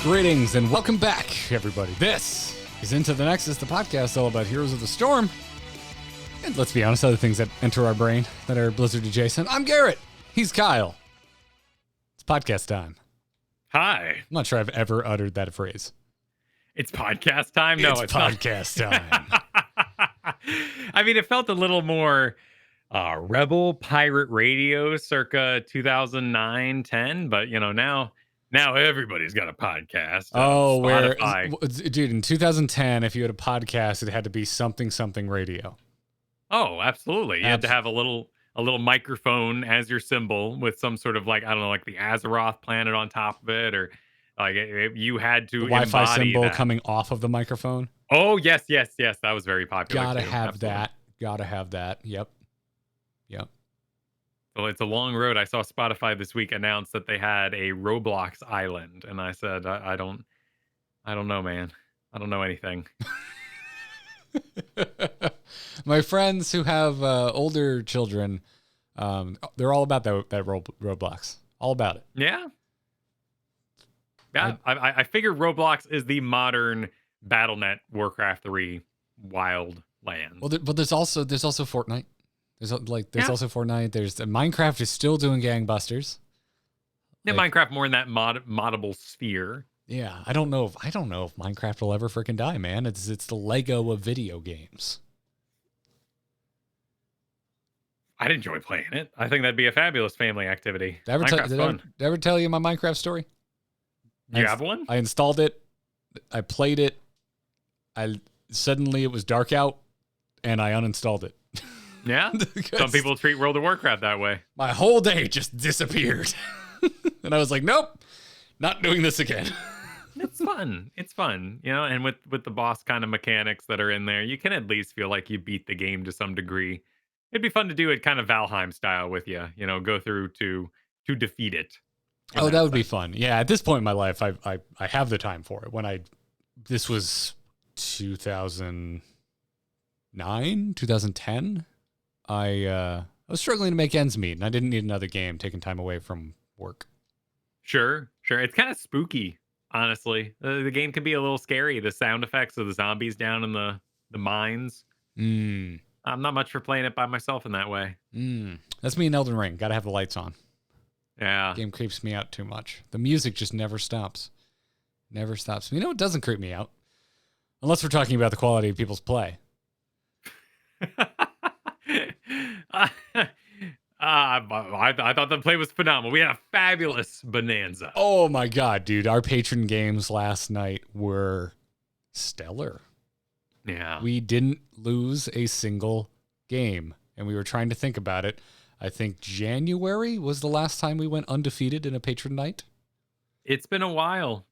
Greetings and welcome back, everybody. This is Into the Nexus, the podcast all about Heroes of the Storm. And let's be honest, other things that enter our brain that are Blizzard adjacent. I'm Garrett. He's Kyle. It's podcast time. Hi. I'm not sure I've ever uttered that phrase. It's podcast time? No, it's podcast time. I mean, it felt a little more Rebel Pirate Radio circa 2009-10, but you know, now everybody's got a podcast. Oh, Spotify. Dude, in 2010, if you had a podcast, it had to be something radio. Oh, absolutely. You had to have a little microphone as your symbol with some sort of like, I don't know, like the Azeroth planet on top of it, or like you had to the Wi-Fi embody symbol that. coming off of the microphone. Oh, yes. That was very popular. Gotta too. have Absolutely. that. Gotta have that. Yep. Well, it's a long road. I saw Spotify this week announce that they had a Roblox island, and I said, I don't know, man. I don't know anything. My friends who have older children, they're all about that Roblox. All about it. Yeah. I figure Roblox is the modern BattleNet Warcraft 3 wild land. Well, but there's also Fortnite. There's also Fortnite. There's Minecraft is still doing gangbusters. Yeah, Minecraft more in that moddable sphere. Yeah, I don't know if Minecraft will ever freaking die, man. It's the Lego of video games. I'd enjoy playing it. I think that'd be a fabulous family activity. Did I ever tell you my Minecraft story? You have one? I installed it. I played it. Suddenly it was dark out, and I uninstalled it. Yeah? Some people treat World of Warcraft that way. My whole day just disappeared. And I was like, nope, not doing this again. It's fun, you know, and with the boss kind of mechanics that are in there, you can at least feel like you beat the game to some degree. It'd be fun to do it kind of Valheim style with you know, go through to defeat it. Oh, that would be fun. Yeah, at this point in my life, I have the time for it. This was 2009, 2010. I was struggling to make ends meet, and I didn't need another game taking time away from work. Sure. It's kind of spooky, honestly. The game can be a little scary. The sound effects of the zombies down in the mines. I'm not much for playing it by myself in that way. That's me in Elden Ring. Got to have the lights on. Yeah. The game creeps me out too much. The music just never stops. Never stops. You know what doesn't creep me out? Unless we're talking about the quality of people's play. I thought the play was phenomenal. We had a fabulous bonanza. Oh my god, dude. Our patron games last night were stellar. Yeah. We didn't lose a single game, and we were trying to think about it. I think January was the last time we went undefeated in a patron night. It's been a while.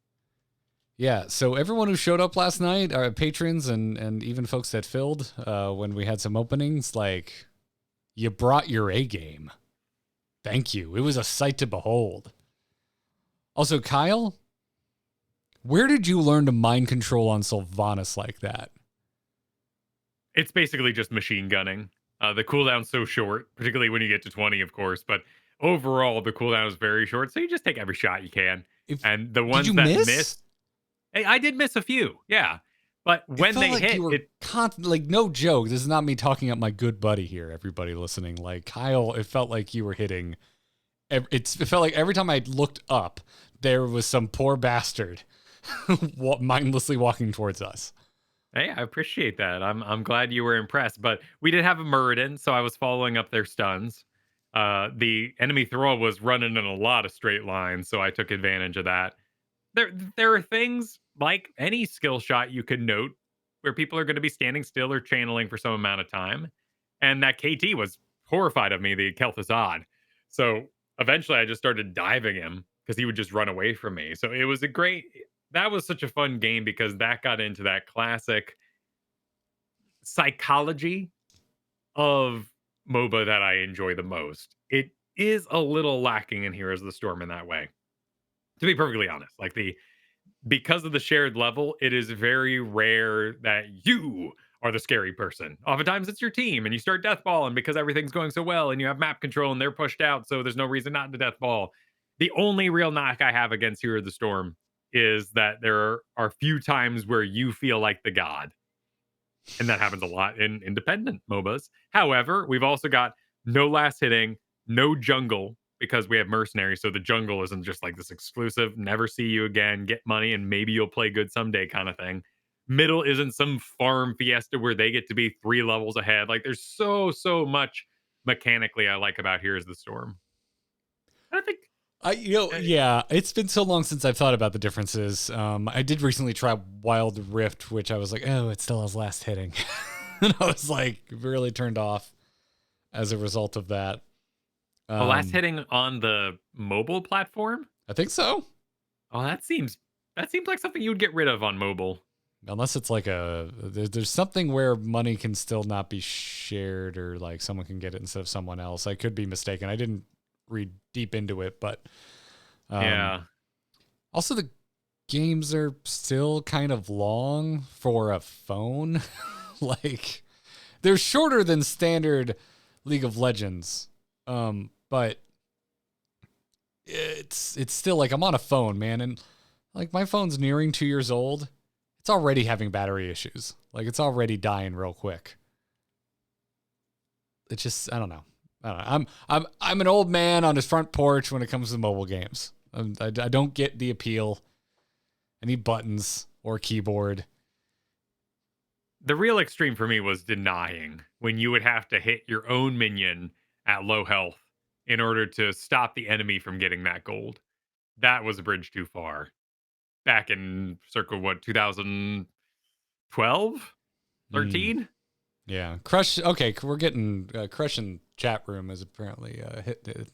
Yeah, so everyone who showed up last night, our patrons and even folks that filled when we had some openings, like, you brought your A game. Thank you. It was a sight to behold. Also, Kyle, where did you learn to mind control on Sylvanas like that? It's basically just machine gunning. The cooldown's so short, particularly when you get to 20, of course, but overall, the cooldown is very short, so you just take every shot you can. And the ones that miss... Hey, I did miss a few, yeah. But when they hit, like, no joke. This is not me talking up my good buddy here, everybody listening. Like, Kyle, it felt like you were hitting... It felt like every time I looked up, there was some poor bastard mindlessly walking towards us. Hey, I appreciate that. I'm glad you were impressed. But we did have a Muradin, so I was following up their stuns. The enemy thrall was running in a lot of straight lines, so I took advantage of that. There are things like any skill shot you can note where people are going to be standing still or channeling for some amount of time. And that KT was horrified of me, the Kel'Thuzad. So eventually I just started diving him because he would just run away from me. So it was that was such a fun game because that got into that classic psychology of MOBA that I enjoy the most. It is a little lacking in Heroes of the Storm in that way. To be perfectly honest, like because of the shared level, it is very rare that you are the scary person. Oftentimes it's your team and you start deathball, and because everything's going so well and you have map control and they're pushed out, so there's no reason not to deathball. The only real knock I have against Hero of the Storm is that there are few times where you feel like the god. And that happens a lot in independent MOBAs. However, we've also got no last hitting, no jungle, because we have mercenaries. So the jungle isn't just like this exclusive, never see you again, get money, and maybe you'll play good someday kind of thing. Middle isn't some farm fiesta where they get to be 3 levels ahead. Like there's so much mechanically I like about Here's the Storm. I think yeah, it's been so long since I've thought about the differences. I did recently try Wild Rift, which I was like, oh, it still has last hitting. And I was like really turned off as a result of that. Last hitting on the mobile platform? I think so. Oh, that seems like something you would get rid of on mobile. Unless it's like there's something where money can still not be shared, or like someone can get it instead of someone else. I could be mistaken. I didn't read deep into it, but yeah. Also, the games are still kind of long for a phone. Like they're shorter than standard League of Legends, but it's still like I'm on a phone, man, and like my phone's nearing 2 years old. It's already having battery issues. Like it's already dying real quick. It's just I don't know. I'm an old man on his front porch when it comes to mobile games. I don't get the appeal. I need buttons or a keyboard. The real extreme for me was denying, when you would have to hit your own minion at low health in order to stop the enemy from getting that gold. That was a bridge too far. Back in circa 2012, 13. Yeah, Crush. Okay, we're getting Crush in chat room is apparently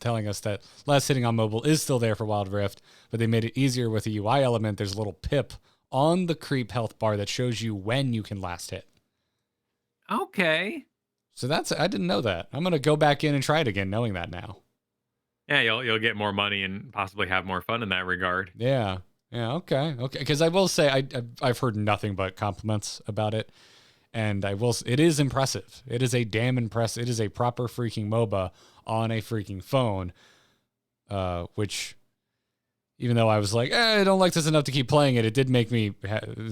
telling us that last hitting on mobile is still there for Wild Rift, but they made it easier with a UI element. There's a little pip on the creep health bar that shows you when you can last hit. Okay. So I didn't know that. I'm gonna go back in and try it again, knowing that now. Yeah, you'll get more money and possibly have more fun in that regard. Yeah. Okay. Because I will say I've heard nothing but compliments about it. And it is impressive. It is a damn impressive. It is a proper freaking MOBA on a freaking phone. Which, even though I was like, I don't like this enough to keep playing it, it did make me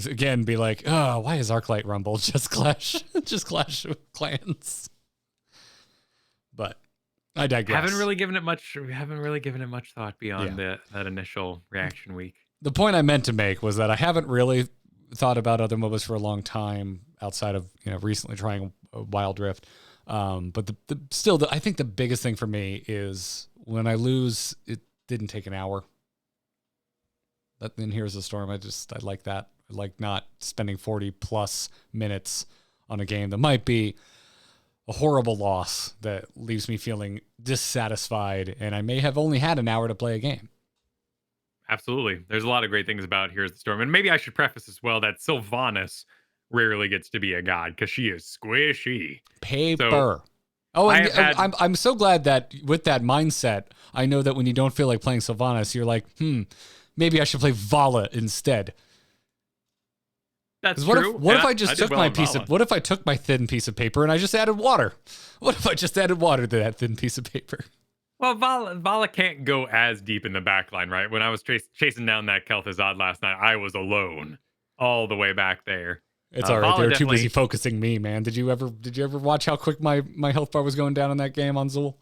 again be like, oh, why is Arclight Rumble just Clash of Clans? But I digress. We haven't really given it much thought beyond that initial reaction week. The point I meant to make was that I haven't really thought about other MOBAs for a long time outside of recently trying Wild Rift, but I think the biggest thing for me is when I lose, it didn't take an hour. But then Here's the Storm. I like that. I like not spending 40 plus minutes on a game that might be a horrible loss that leaves me feeling dissatisfied, and I may have only had an hour to play a game. Absolutely. There's a lot of great things about Here's the Storm. And maybe I should preface as well that Sylvanas rarely gets to be a god because she is squishy. Paper. I'm so glad that with that mindset, I know that when you don't feel like playing Sylvanas, you're like, maybe I should play Vala instead. That's true. What if I just took what if I took my thin piece of paper and I just added water? What if I just added water to that thin piece of paper? Well, Vala can't go as deep in the backline, right? When I was chasing down that Kel'Thuzad last night, I was alone all the way back there. It's all right. They were too busy focusing me, man. Did you ever watch how quick my health bar was going down in that game on Zul?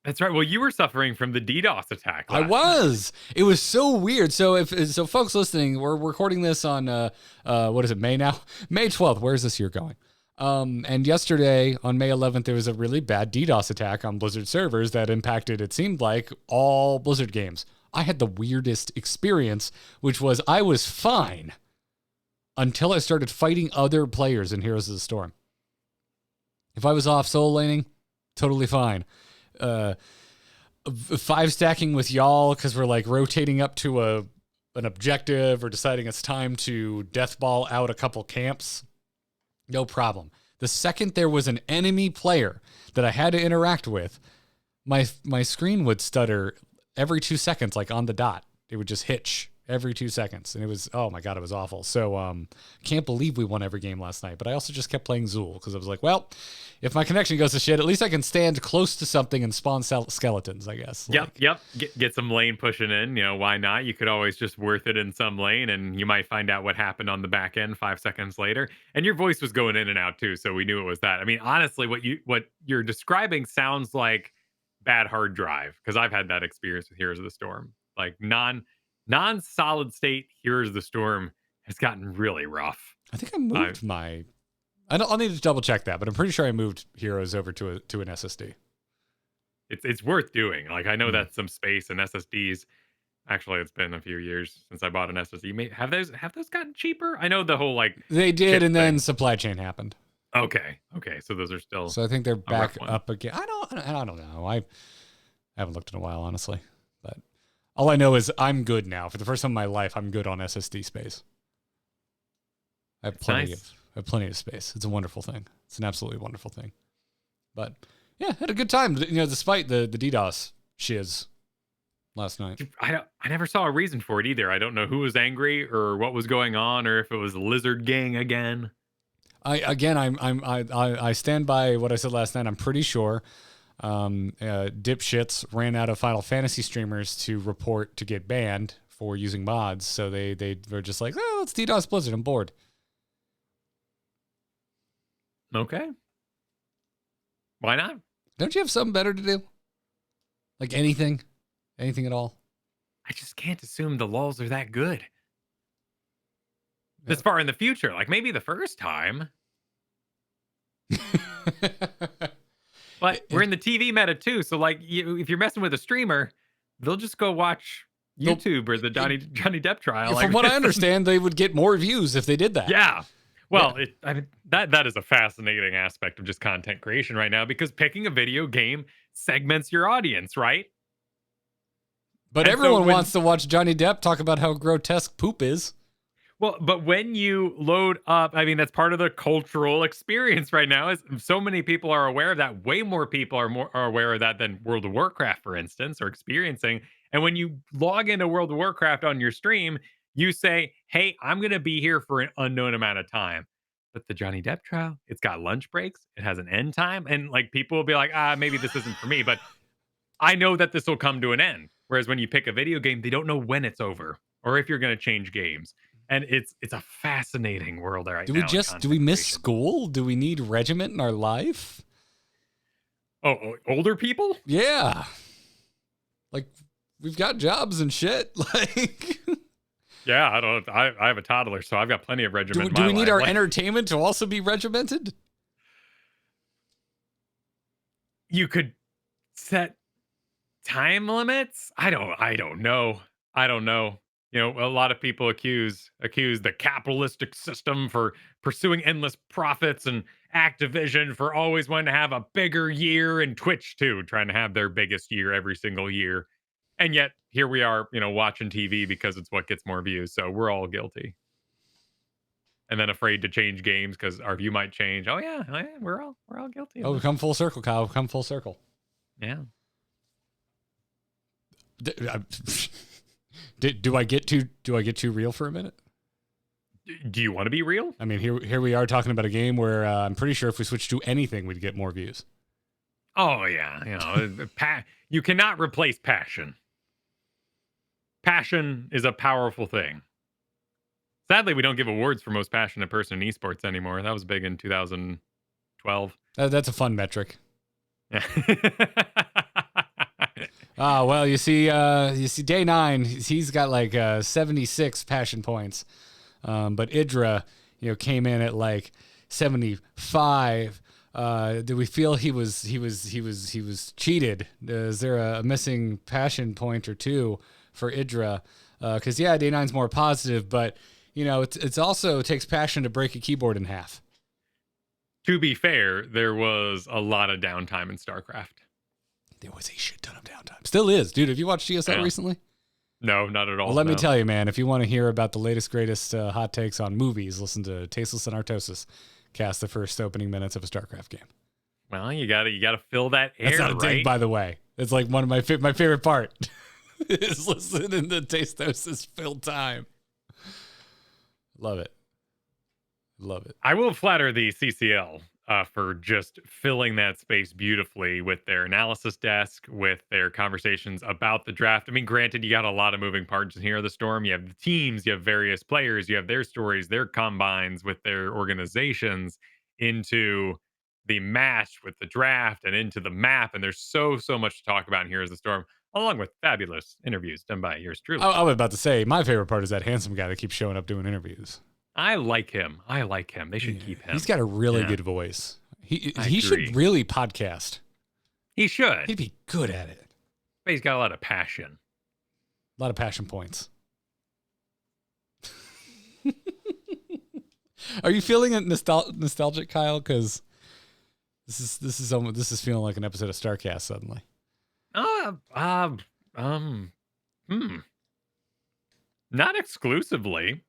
That's right. Well, you were suffering from the DDoS attack. I was. It was so weird. So folks listening, we're recording this on what is it, May now? May 12th. Where's this year going? And yesterday on May 11th, there was a really bad DDoS attack on Blizzard servers that impacted, it seemed like, all Blizzard games. I had the weirdest experience, which was I was fine until I started fighting other players in Heroes of the Storm. If I was off solo laning, totally fine. 5 stacking with y'all because we're like rotating up to an objective or deciding it's time to deathball out a couple camps. No problem. The second there was an enemy player that I had to interact with, my screen would stutter every 2 seconds, like on the dot. It would just hitch every 2 seconds. And it was, oh my God, it was awful. So can't believe we won every game last night. But I also just kept playing Zool because I was like, well, if my connection goes to shit, at least I can stand close to something and spawn skeletons, I guess. Yep. Get some lane pushing in. Why not? You could always just worth it in some lane, and you might find out what happened on the back end 5 seconds later. And your voice was going in and out too, so we knew it was that. I mean, honestly, what you're describing sounds like bad hard drive, because I've had that experience with Heroes of the Storm. Like non-solid state Heroes of the Storm has gotten really rough. I think I moved I'll need to double check that, but I'm pretty sure I moved Heroes over to an SSD. It's worth doing. Like, I know that's some space and SSDs. Actually, it's been a few years since I bought an SSD. Have those gotten cheaper? I know the whole they did, and then supply chain happened. Okay, so those are still. So I think they're back up again. I don't know. I haven't looked in a while, honestly. But all I know is I'm good now. For the first time in my life, I'm good on SSD space. I have plenty of space. It's a wonderful thing. It's an absolutely wonderful thing. But yeah, had a good time. Despite the DDoS shiz last night. I never saw a reason for it either. I don't know who was angry or what was going on, or if it was Lizard Gang again. I stand by what I said last night. I'm pretty sure dipshits ran out of Final Fantasy streamers to report to get banned for using mods. So they were just like, oh, let's DDoS Blizzard. I'm bored. Okay. Why not? Don't you have something better to do? Like anything at all? I just can't assume the lulls are that good. This far in the future, like maybe the first time. But we're in the TV meta too, so like if you're messing with a streamer, they'll just go watch YouTube or the Johnny Depp trial. From what I understand, they would get more views if they did that. Yeah. Well, that is a fascinating aspect of just content creation right now, because picking a video game segments your audience, right? But everyone wants to watch Johnny Depp talk about how grotesque poop is. Well, but when you load up, I mean, that's part of the cultural experience right now. Is so many people are aware of that. Way more people are aware of that than World of Warcraft, for instance, or experiencing. And when you log into World of Warcraft on your stream, you say, hey, I'm going to be here for an unknown amount of time. But the Johnny Depp trial, it's got lunch breaks. It has an end time. And like people will be like, maybe this isn't for me. But I know that this will come to an end. Whereas when you pick a video game, they don't know when it's over or if you're going to change games. And it's a fascinating world right now. Do we miss school? Do we need regiment in our life? Oh, older people? Yeah. Like, we've got jobs and shit. Like... Yeah, I have a toddler, so I've got plenty of regiment. Do we need our entertainment to also be regimented? You could set time limits. I don't know. A lot of people accuse the capitalistic system for pursuing endless profits, and Activision for always wanting to have a bigger year, and Twitch too, trying to have their biggest year every single year. And yet here we are, watching TV because it's what gets more views. So we're all guilty. And then afraid to change games because our view might change. Oh yeah, we're all guilty. Oh, we come full circle, Kyle. We come full circle. Yeah. Do I get too real for a minute? Do you want to be real? I mean, here we are talking about a game where I'm pretty sure if we switch to anything, we'd get more views. Oh yeah, you cannot replace passion. Passion is a powerful thing. Sadly, we don't give awards for most passionate person in esports anymore. That was big in 2012. That's a fun metric. Yeah. Well, you see day 9, he's got like 76 passion points. But Idra, came in at like 75. Do we feel he was cheated? Is there a missing passion point or two for Idra? Because day 9's more positive, but it's also takes passion to break a keyboard in half. To be fair, there was a lot of downtime in StarCraft. There was a shit ton of downtime. Still is, dude. Have you watched GSL recently? No, not at all. Well, let me tell you, man. If you want to hear about the latest, greatest hot takes on movies, listen to Tasteless and Artosis cast the first opening minutes of a StarCraft game. Well, you gotta fill that air. That's not a dig, by the way. It's like one of my favorite part. is listening to Tastosis fill time. Love it. Love it. I will flatter the CCL for just filling that space beautifully with their analysis desk, with their conversations about the draft. I mean, granted, you got a lot of moving parts in Here of the Storm. You have the teams, you have various players, you have their stories, their combines with their organizations into the match with the draft and into the map. And there's so much to talk about in Here of the Storm, along with fabulous interviews done by yours truly. I was about to say, my favorite part is that handsome guy that keeps showing up doing interviews. I like him. They should keep him. He's got a really good voice. He agree. should really podcast. He should. He'd be good at it. But he's got a lot of passion. A lot of passion points. Are you feeling nostalgic, Kyle? Because this is feeling like an episode of StarCast suddenly. Not exclusively.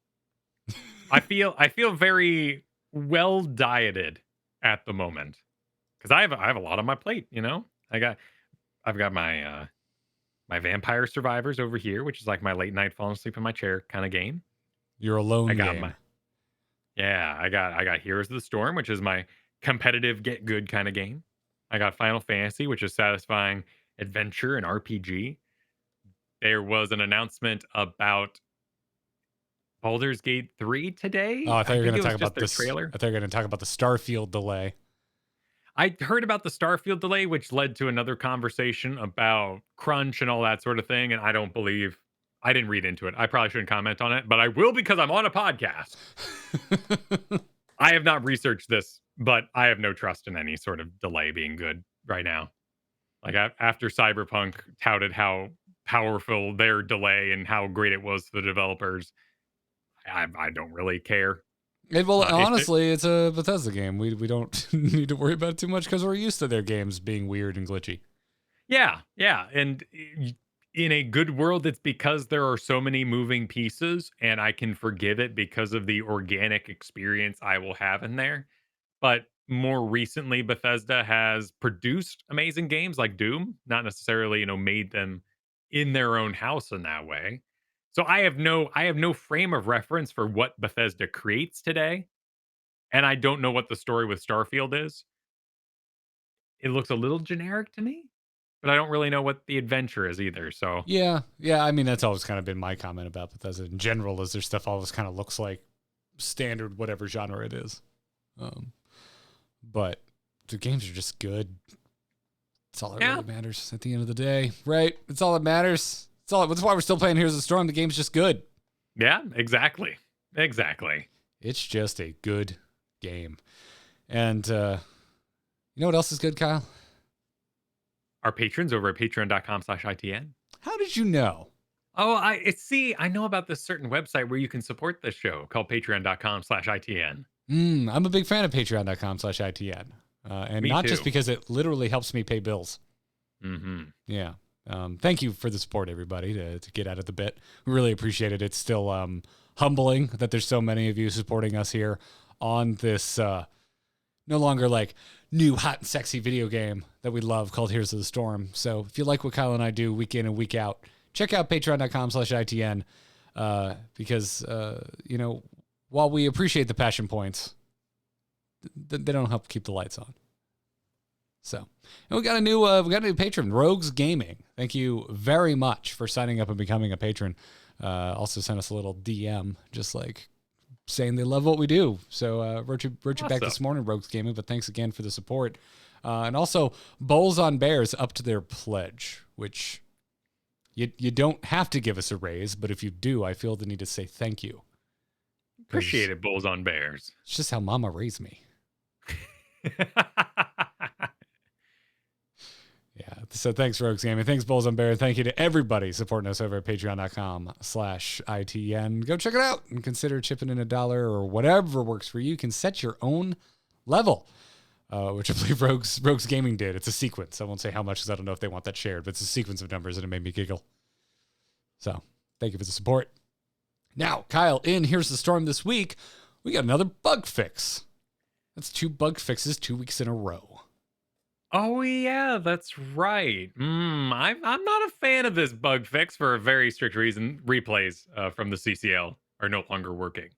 I feel very well dieted at the moment because I have a lot on my plate. You know, I've got my my Vampire Survivors over here, which is like my late night falling asleep in my chair kind of game. Your alone game. I got Heroes of the Storm, which is my competitive get good kind of game. I got Final Fantasy, which is satisfying adventure and RPG. There was an announcement about Baldur's Gate 3 today. Oh, I thought you were going to talk about this trailer. I thought you were going to talk about the Starfield delay. I heard about the Starfield delay, which led to another conversation about crunch and all that sort of thing. And I didn't read into it. I probably shouldn't comment on it, but I will because I'm on a podcast. I have not researched this, but I have no trust in any sort of delay being good right now. Like after Cyberpunk touted how powerful their delay and how great it was for the developers, I don't really care. Honestly, it's a Bethesda game. We don't need to worry about it too much because we're used to their games being weird and glitchy. Yeah. And in a good world, it's because there are so many moving pieces, and I can forgive it because of the organic experience I will have in there. But more recently, Bethesda has produced amazing games like Doom, not necessarily, made them in their own house in that way. So I have no frame of reference for what Bethesda creates today, and I don't know what the story with Starfield is. It looks a little generic to me, but I don't really know what the adventure is either. So yeah. I mean, that's always kind of been my comment about Bethesda in general. Is their stuff always kind of looks like standard whatever genre it is, but the games are just good. That's all that really matters at the end of the day, right? It's all that matters. That's why we're still playing Heroes of the Storm. The game's just good. Yeah, exactly. It's just a good game. And you know what else is good, Kyle? Our patrons over at patreon.com/ITN. How did you know? Oh, I know about this certain website where you can support this show called patreon.com/ITN. I'm a big fan of patreon.com/ITN. And me not too. Just because it literally helps me pay bills. Mm-hmm. Yeah. Thank you for the support, everybody, to get out of the bit. We really appreciate it. It's still humbling that there's so many of you supporting us here on this no longer like new hot and sexy video game that we love called Heroes of the Storm. So if you like what Kyle and I do week in and week out, check out patreon.com/ITN because, while we appreciate the passion points, they don't help keep the lights on. So, and we got a new patron, Rogues Gaming. Thank you very much for signing up and becoming a patron. Also sent us a little DM, just like saying they love what we do. So wrote you back this morning, Rogues Gaming. But thanks again for the support. And also, Bowls on Bears up to their pledge, which you don't have to give us a raise, but if you do, I feel the need to say thank you. Appreciate it, Bulls on Bears. It's just how Mama raised me. Yeah. So thanks, Rogues Gaming. Thanks, Bulls on Bear. Thank you to everybody supporting us over at patreon.com/ITN. Go check it out and consider chipping in $1 or whatever works for you. You can set your own level, which I believe Rogues Gaming did. It's a sequence. I won't say how much because I don't know if they want that shared, but it's a sequence of numbers and it made me giggle. So thank you for the support. Now, Kyle, Here's the Storm this week, we got another bug fix. That's 2 bug fixes 2 weeks in a row. Oh yeah, that's right. I'm not a fan of this bug fix for a very strict reason. Replays from the CCL are no longer working,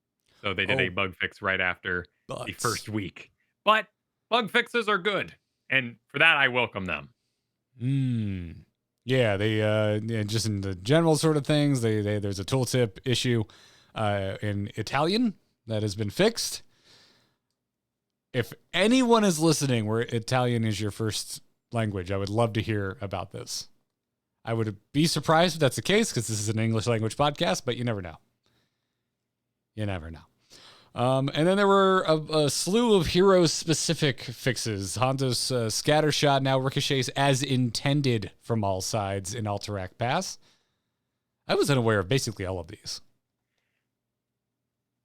so they did a Oh, bug fix right after the but first week. But bug fixes are good, and for that I welcome them. yeah, they yeah, just in the general sort of things, they there's a tooltip issue in Italian that has been fixed. If anyone is listening where Italian is your first language, I would love to hear about this. I would be surprised if that's the case because this is an English language podcast, but you never know. You never know. And then there were a slew of heroes specific fixes. Hondo's scatter shot now ricochets as intended from all sides in Alterac Pass. I was unaware of basically all of these.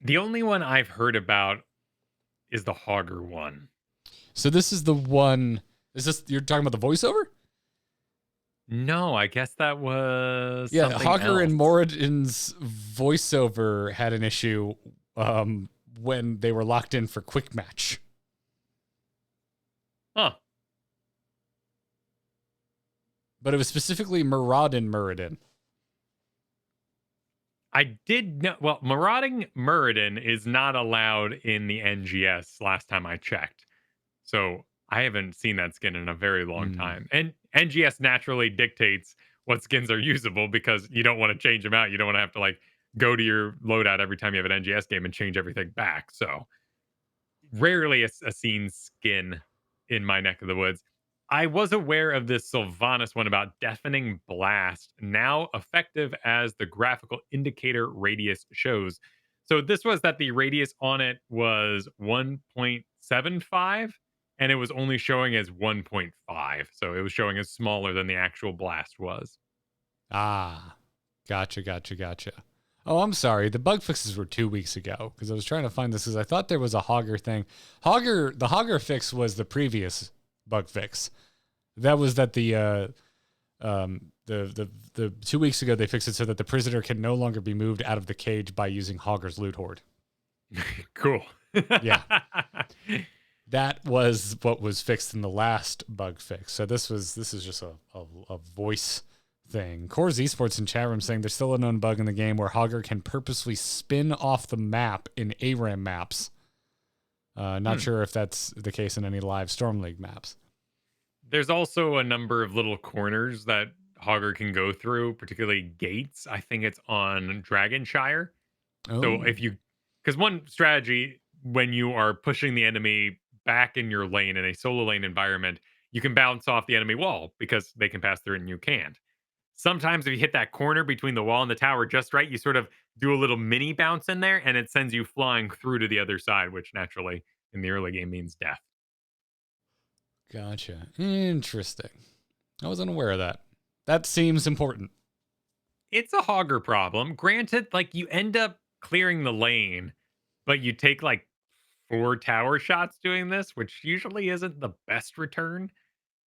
The only one I've heard about is the Hogger one. So this is the one. Is this you're talking about the voiceover? No, I guess that was Yeah, something Hogger else. and Moradin's voiceover had an issue when they were locked in for quick match. Huh. But it was specifically Muradin. I did know. Well, marauding Muradin is not allowed in the NGS last time I checked. So I haven't seen that skin in a very long time. And NGS naturally dictates what skins are usable because you don't want to change them out. You don't want to have to like go to your loadout every time you have an NGS game and change everything back. So rarely a seen skin in my neck of the woods. I was aware of this Sylvanas one about deafening blast, now effective as the graphical indicator radius shows. So this was that the radius on it was 1.75 and it was only showing as 1.5. So it was showing as smaller than the actual blast was. Ah, gotcha. Oh, I'm sorry. The bug fixes were 2 weeks ago because I was trying to find this because I thought there was a Hogger thing. The Hogger fix was the previous bug fix. That was that the 2 weeks ago they fixed it so that the prisoner can no longer be moved out of the cage by using Hogger's loot hoard. Cool. Yeah. That was what was fixed in the last bug fix. So this is just a voice thing. Core's Esports in chat room saying there's still a known bug in the game where Hogger can purposely spin off the map in ARAM maps. Not sure if that's the case in any live Storm League maps. There's also a number of little corners that Hogger can go through, particularly gates. I think it's on Dragonshire. So Oh, if you, because one strategy when you are pushing the enemy back in your lane in a solo lane environment, you can bounce off the enemy wall because they can pass through it and you can't. Sometimes if you hit that corner between the wall and the tower just right, you sort of do a little mini bounce in there and it sends you flying through to the other side, which naturally in the early game means death. gotcha. Interesting. I was unaware of that. That seems important. It's a Hogger problem. Granted, like you end up clearing the lane, but you take like 4 tower shots doing this, which usually isn't the best return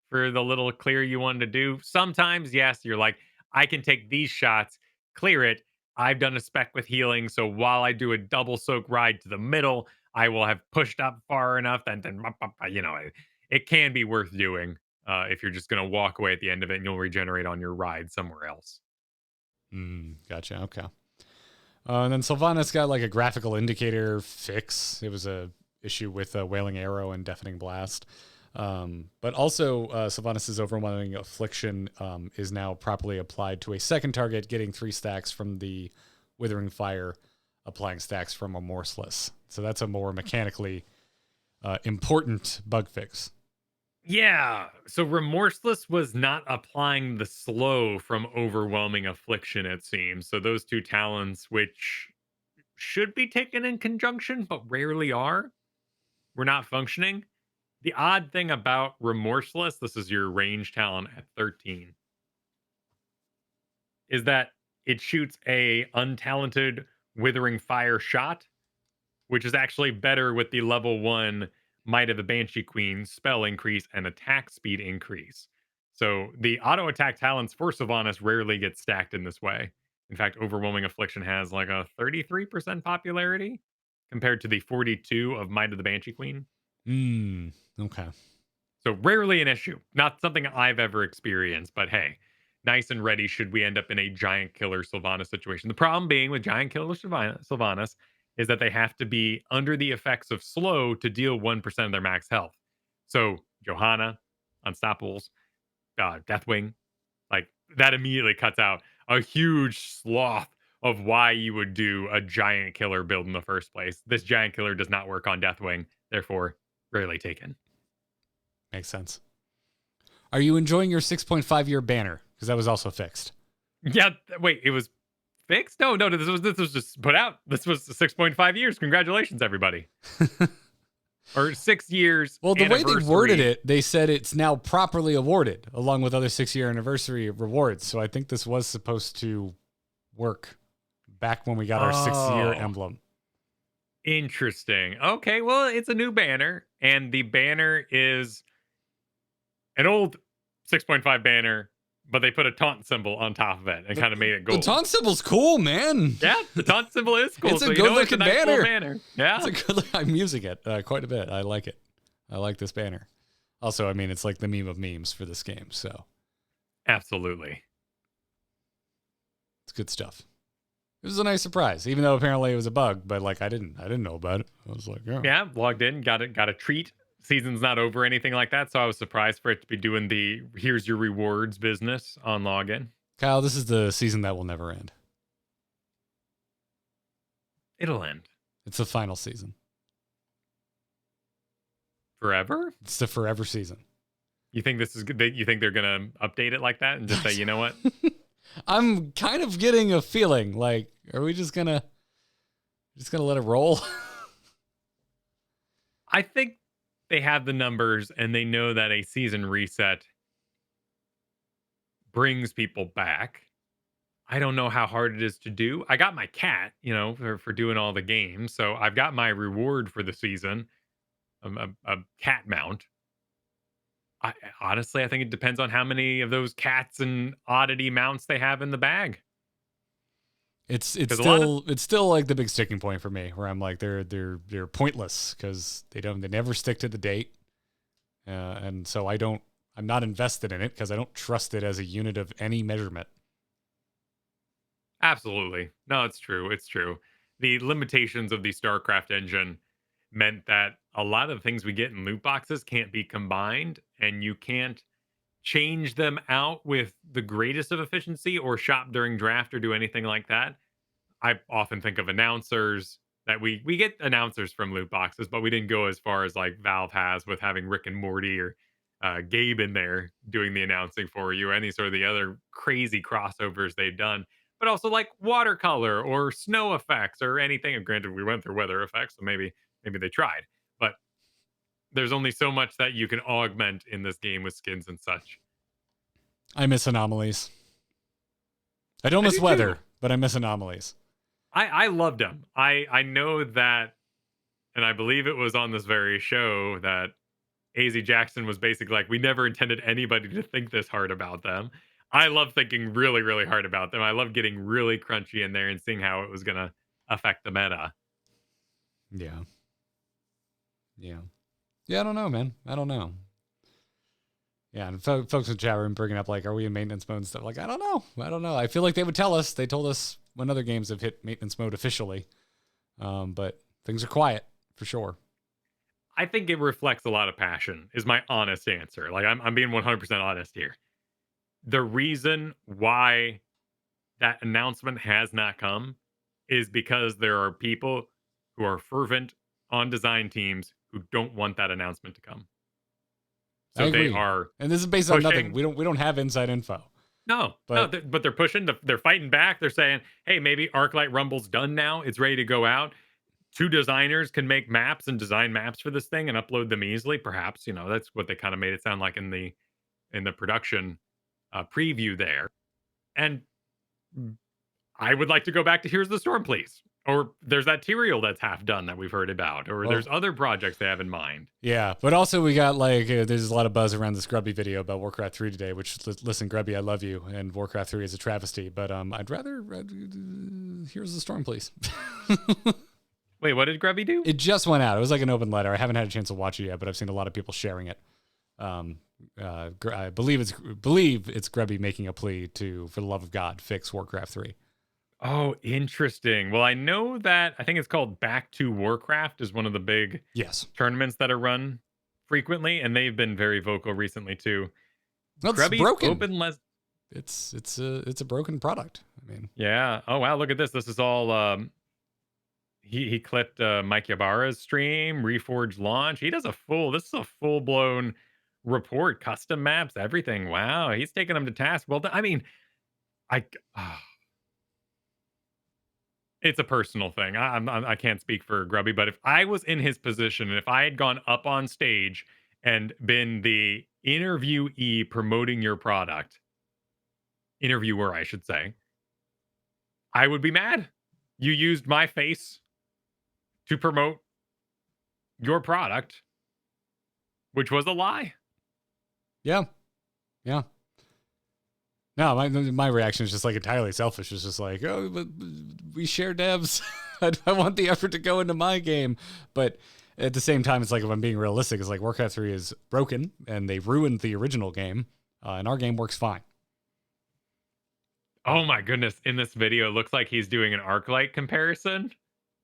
for the little clear you wanted to do. Sometimes, yes, you're like, I can take these shots, clear it. I've done a spec with healing, so while I do a double soak ride to the middle, I will have pushed up far enough, and then it can be worth doing if you're just going to walk away at the end of it, and you'll regenerate on your ride somewhere else. Gotcha. Okay. And then Sylvanas got like a graphical indicator fix. It was a issue with Wailing Arrow and Deafening Blast. But also, Sylvanas' Overwhelming Affliction is now properly applied to a second target, getting 3 stacks from the Withering Fire, applying stacks from a Morseless. So that's a more mechanically important bug fix. Yeah. So Remorseless was not applying the slow from Overwhelming Affliction, it seems. So those two talents, which should be taken in conjunction, but rarely are, were not functioning. The odd thing about Remorseless, this is your range talent at 13, is that it shoots a untalented Withering Fire shot, which is actually better with the level 1 Might of the Banshee Queen spell increase and attack speed increase. So the auto attack talents for Sylvanas rarely get stacked in this way. In fact, Overwhelming Affliction has like a 33% popularity compared to the 42 of Might of the Banshee Queen. Okay. So rarely an issue. Not something I've ever experienced, but hey, nice and ready should we end up in a giant killer Sylvanas situation. The problem being with giant killer Sylvanas is that they have to be under the effects of slow to deal 1% of their max health. So Johanna, Unstoppables, Deathwing, like that immediately cuts out a huge swath of why you would do a giant killer build in the first place. This giant killer does not work on Deathwing, therefore rarely taken. Makes sense. Are you enjoying your 6.5-year banner? Because that was also fixed. Yeah, wait, it was fixed? No, this was just put out. This was 6.5 years. Congratulations, everybody. Or 6 years. Well, the way they worded it, they said it's now properly awarded, along with other 6-year anniversary rewards. So I think this was supposed to work back when we got our 6-year emblem. Interesting. Okay, well, it's a new banner, and the banner is an old 6.5 banner, but they put a taunt symbol on top of it and kind of made it gold. The taunt symbol's cool, man. Yeah, the taunt symbol is cool. It's a good-looking banner. Yeah, it's a good. I'm using it quite a bit. I like it. I like this banner. Also, I mean, it's like the meme of memes for this game. So, absolutely, it's good stuff. It was a nice surprise, even though apparently it was a bug. But like, I didn't know about it. I was like, yeah, logged in, got a treat. Season's not over, anything like that. So I was surprised for it to be doing the here's your rewards business on login. Kyle, this is the season that will never end. It'll end. It's the final season. Forever? It's the forever season. You think this is good? You think they're gonna update it like that and just say, you know what? I'm kind of getting a feeling like, are we just gonna let it roll? I think they have the numbers and they know that a season reset brings people back. I don't know how hard it is to do. I got my cat, for doing all the games. So I've got my reward for the season, a cat mount. Honestly, I think it depends on how many of those cats and oddity mounts they have in the bag. It's still like the big sticking point for me, where I'm like they're pointless because they never stick to the date, and so I'm not invested in it because I don't trust it as a unit of any measurement. Absolutely, no, it's true. It's true. The limitations of the StarCraft engine meant that a lot of the things we get in loot boxes can't be combined, and you can't change them out with the greatest of efficiency or shop during draft or do anything like that. I often think of announcers that we get announcers from loot boxes, but we didn't go as far as like Valve has with having Rick and Morty or Gabe in there doing the announcing for you, or any sort of the other crazy crossovers they've done. But also like watercolor or snow effects or anything. And granted, we went through weather effects, so maybe they tried. But there's only so much that you can augment in this game with skins and such. I miss anomalies. I don't miss weather, but I miss anomalies. I loved them. I know that, and I believe it was on this very show that AZ Jackson was basically like, we never intended anybody to think this hard about them. I love thinking really, really hard about them. I love getting really crunchy in there and seeing how it was going to affect the meta. Yeah. I don't know, man. I don't know. Yeah, and folks in the chat room bringing up, like, are we in maintenance mode and stuff? Like, I don't know. I feel like they would tell us. They told us when other games have hit maintenance mode officially. But things are quiet, for sure. I think it reflects a lot of passion, is my honest answer. Like, I'm being 100% honest here. The reason why that announcement has not come is because there are people who are fervent on design teams who don't want that announcement to come. So I agree. They are, and this is based on nothing. We don't have inside info. No, but they're pushing. They're fighting back. They're saying, "Hey, maybe ArcLight Rumble's done now. It's ready to go out. 2 designers can make maps and design maps for this thing and upload them easily. Perhaps that's what they kind of made it sound like in the production preview there. And I would like to go back to Here's the Storm, please. Or there's that Tyrael that's half done that we've heard about. Or there's other projects they have in mind. Yeah, but also we got there's a lot of buzz around this Grubby video about Warcraft 3 today, which, listen, Grubby, I love you, and Warcraft 3 is a travesty, but I'd rather Here's the Storm, please. Wait, what did Grubby do? It just went out. It was like an open letter. I haven't had a chance to watch it yet, but I've seen a lot of people sharing it. I believe it's Grubby making a plea to, for the love of God, fix Warcraft 3. Oh, interesting. Well, I know that I think it's called Back to Warcraft is one of the big Yes. tournaments that are run frequently, and they've been very vocal recently too. Well, it's Grubby's broken. open less. It's a broken product. I mean, Yeah. Oh wow, look at this. This is all he clipped Mike Ybarra's stream, Reforge launch. He does a full this is a full-blown report, custom maps, everything. Wow, he's taking them to task. Well, I mean, I it's a personal thing. I can't speak for Grubby, but if I was in his position and if I had gone up on stage and been the interviewee promoting your product, interviewer, I should say, I would be mad. You used my face to promote your product, which was a lie. yeah. No, my reaction is just like entirely selfish. It's just like, oh, but we share devs. I want the effort to go into my game. But at the same time, it's like, if I'm being realistic, it's like Warcraft 3 is broken and they ruined the original game, and our game works fine. Oh my goodness. In this video, it looks like he's doing an Arclight comparison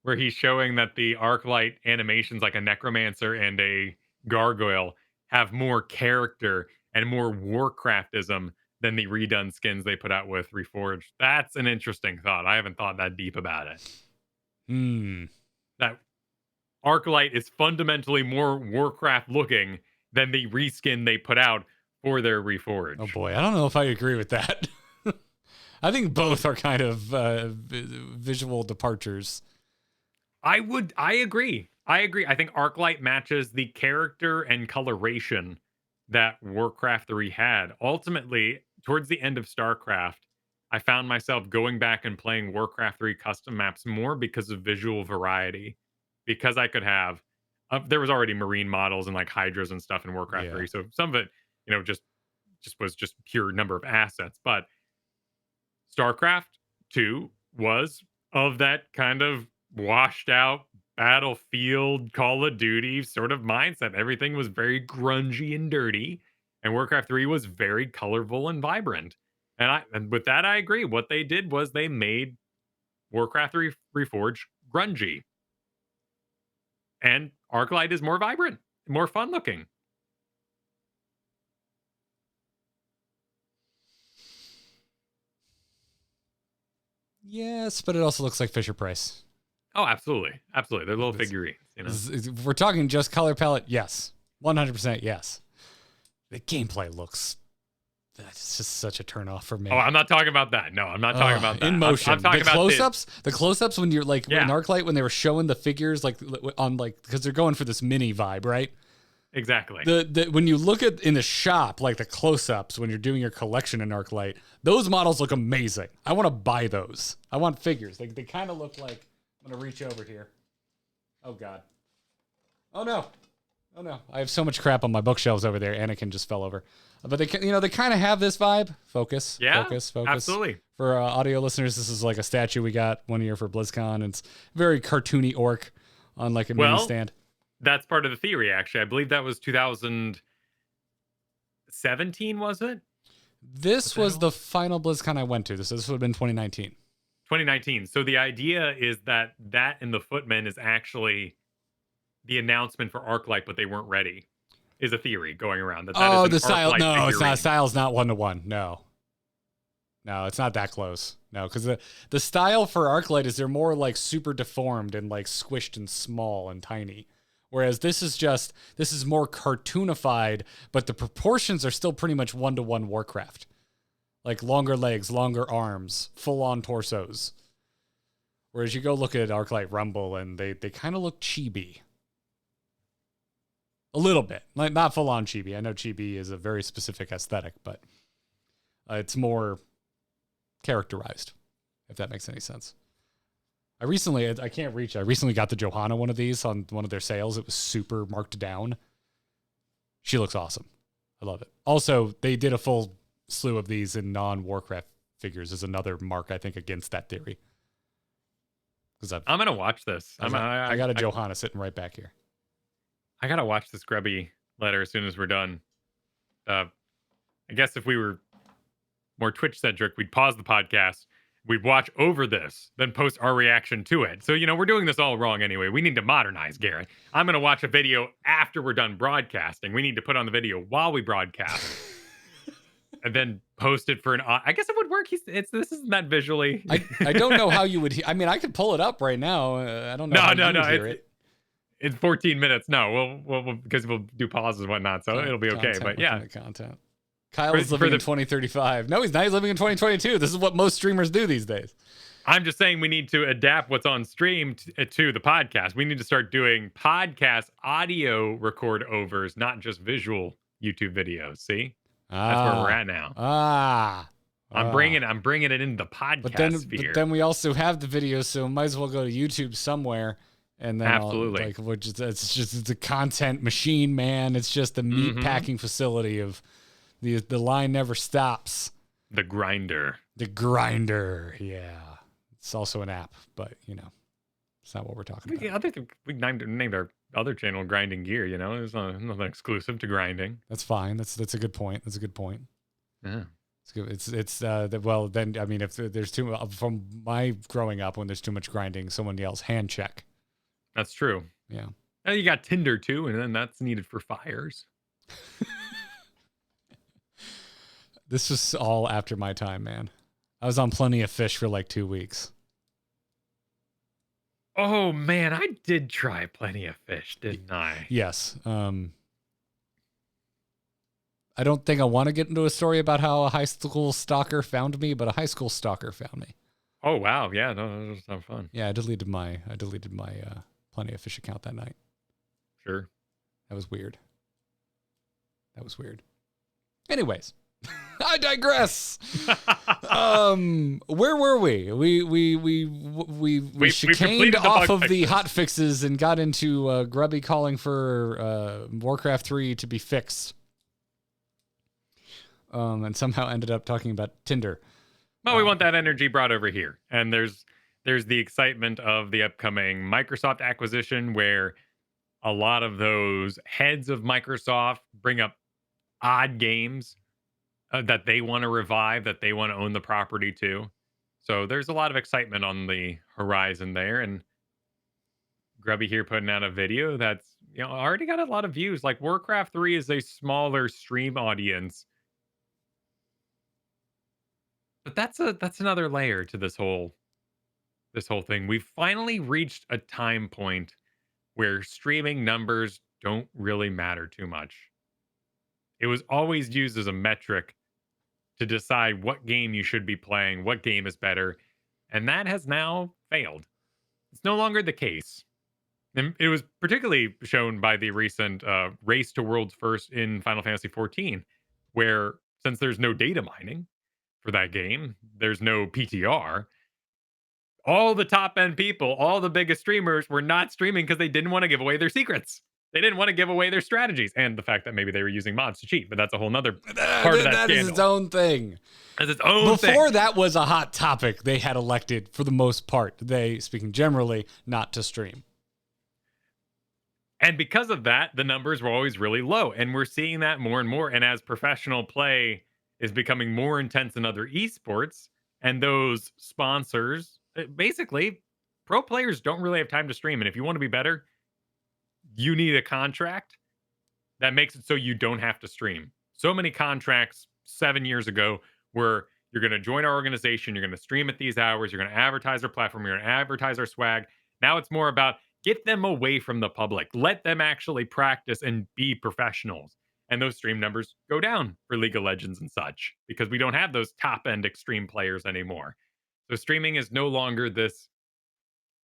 where he's showing that the Arclight animations, like a Necromancer and a Gargoyle, have more character and more Warcraftism than the redone skins they put out with Reforged. That's an interesting thought. I haven't thought that deep about it. That Arclight is fundamentally more Warcraft looking than the reskin they put out for their Reforged. Oh boy, I don't know if I agree with that. I think both are kind of visual departures. I agree. I think Arclight matches the character and coloration that Warcraft 3 had. Ultimately, towards the end of StarCraft, I found myself going back and playing Warcraft 3 custom maps more because of visual variety. Because I could have there was already marine models and like hydras and stuff in Warcraft 3. So some of it, just was just pure number of assets, but StarCraft 2 was of that kind of washed out Battlefield, Call of Duty sort of mindset. Everything was very grungy and dirty, and Warcraft 3 was very colorful and vibrant. And with that, I agree. What they did was they made Warcraft 3 Reforged grungy. And Arclight is more vibrant, more fun looking. Yes, but it also looks like Fisher Price. Oh, absolutely. Absolutely. They're little figurines. If we're talking just color palette, yes. 100% yes. The gameplay looks... That's just such a turnoff for me. Oh, I'm not talking about that. No, I'm not talking about that. In motion. I'm talking the close-ups, the close-ups when you're like in Arclight, when they were showing the figures like on like, because they're going for this mini vibe, right? Exactly. The when you look at in the shop, like the close-ups when you're doing your collection in Arclight, those models look amazing. I want to buy those. I want figures. They kind of look like... I'm gonna reach over here. Oh god. Oh no. Oh no. I have so much crap on my bookshelves over there. Anakin just fell over. But they kind of have this vibe. Focus. Yeah. Focus. Absolutely. For audio listeners, this is like a statue we got one year for BlizzCon. It's very cartoony orc on like a mini stand. That's part of the theory, actually. I believe that was 2017, was it? This was the final BlizzCon I went to. This would have been 2019. 2019. So the idea is that and the Footmen is actually the announcement for Arclight, but they weren't ready. Is a theory going around. That oh, the style. No, it's not. Style's not 1-to-1. No, it's not that close. No, because the style for Arclight is they're more like super deformed and like squished and small and tiny. Whereas this is more cartoonified, but the proportions are still pretty much 1-to-1 Warcraft. Like longer legs, longer arms, full-on torsos. Whereas you go look at Arclight Rumble and they kind of look chibi. A little bit. Like not full-on chibi. I know chibi is a very specific aesthetic, but it's more characterized, if that makes any sense. I recently got the Johanna one of these on one of their sales. It was super marked down. She looks awesome. I love it. Also, they did a full slew of these in non-Warcraft figures is another mark, I think, against that theory. Because I'm going to watch this. I got a Johanna sitting right back here. I got to watch this Grubby letter as soon as we're done. I guess if we were more Twitch centric, we'd pause the podcast, we'd watch over this, then post our reaction to it. So, we're doing this all wrong anyway. We need to modernize, Garrett. I'm going to watch a video after we're done broadcasting. We need to put on the video while we broadcast and then post it for I guess it would work. This isn't that visually. I don't know how you would. I mean, I could pull it up right now. I don't know. How you would hear it. It's 14 minutes. No, we'll because we'll do pauses and whatnot, so it'll be okay. But yeah, content. Kyle's living in 2035. No, he's not. He's living in 2022. This is what most streamers do these days. I'm just saying we need to adapt what's on stream to the podcast. We need to start doing podcast audio record overs, not just visual YouTube videos. See, that's where we're at now. I'm bringing it into the podcast sphere. But then we also have the videos, so might as well go to YouTube somewhere. And then absolutely, it's a content machine, man. It's just the meat packing facility of the line never stops. The grinder, yeah. It's also an app, but it's not what we're talking about. We named our other channel Grinding Gear. It's nothing exclusive to grinding. That's fine. That's a good point. Yeah. It's good. Well, then I mean, if there's from my growing up, when there's too much grinding, someone yells hand check. That's true. Yeah. And you got Tinder too, and then that's needed for fires. This was all after my time, man. I was on Plenty of Fish for like 2 weeks. Oh man, I did try Plenty of Fish, didn't I? Yes. I don't think I want to get into a story about how a high school stalker found me, but a high school stalker found me. Oh wow, yeah, no, that was not fun. Yeah, I deleted my Plenty of Fish account that night. Sure. That was weird. Anyways, I digress. Where were we? We chicaned off of the hot fixes and got into Grubby calling for Warcraft 3 to be fixed. And somehow ended up talking about Tinder. Well, we want that energy brought over here. And there's the excitement of the upcoming Microsoft acquisition, where a lot of those heads of Microsoft bring up odd games that they want to revive, that they want to own the property to. So there's a lot of excitement on the horizon there. And Grubby here putting out a video that's already got a lot of views. Like Warcraft 3 is a smaller stream audience. But that's another layer to this whole thing. We've finally reached a time point where streaming numbers don't really matter too much. It was always used as a metric to decide what game you should be playing, what game is better, and that has now failed. It's no longer the case. And it was particularly shown by the recent race to world's first in Final Fantasy XIV, where since there's no data mining for that game, there's no PTR, all the top end people, all the biggest streamers were not streaming because they didn't want to give away their secrets. They didn't want to give away their strategies, and the fact that maybe they were using mods to cheat, but that's a whole nother part of that That is its own thing. That's its own thing. Before that was a hot topic, they had elected, for the most part, speaking generally, not to stream. And because of that, the numbers were always really low, and we're seeing that more and more. And as professional play is becoming more intense in other esports, and those sponsors, basically, pro players don't really have time to stream. And if you want to be better, you need a contract that makes it so you don't have to stream. So many contracts 7 years ago were you're going to join our organization, you're going to stream at these hours, you're going to advertise our platform, you're going to advertise our swag. Now it's more about get them away from the public. Let them actually practice and be professionals. And those stream numbers go down for League of Legends and such because we don't have those top-end extreme players anymore. So streaming is no longer this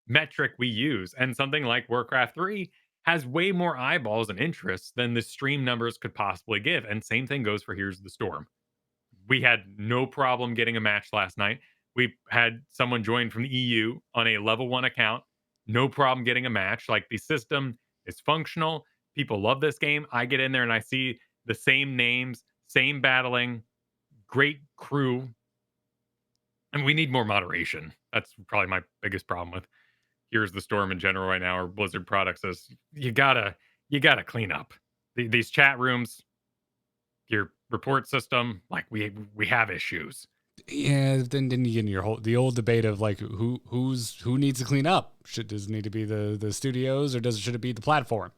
metric we use. And something like Warcraft 3 has way more eyeballs and interest than the stream numbers could possibly give. And same thing goes for Here's the Storm. We had no problem getting a match last night. We had someone join from the EU on a level 1 account. No problem getting a match. Like, the system is functional. People love this game. I get in there and I see the same names, same battling, great crew. And we need more moderation. That's probably my biggest problem with Here's the Storm in general right now, or Blizzard products, is you gotta clean up these chat rooms. your report system, like we have issues. Yeah, then you get in the old debate of like who needs to clean up? Does it need to be the studios, or should it be the platform?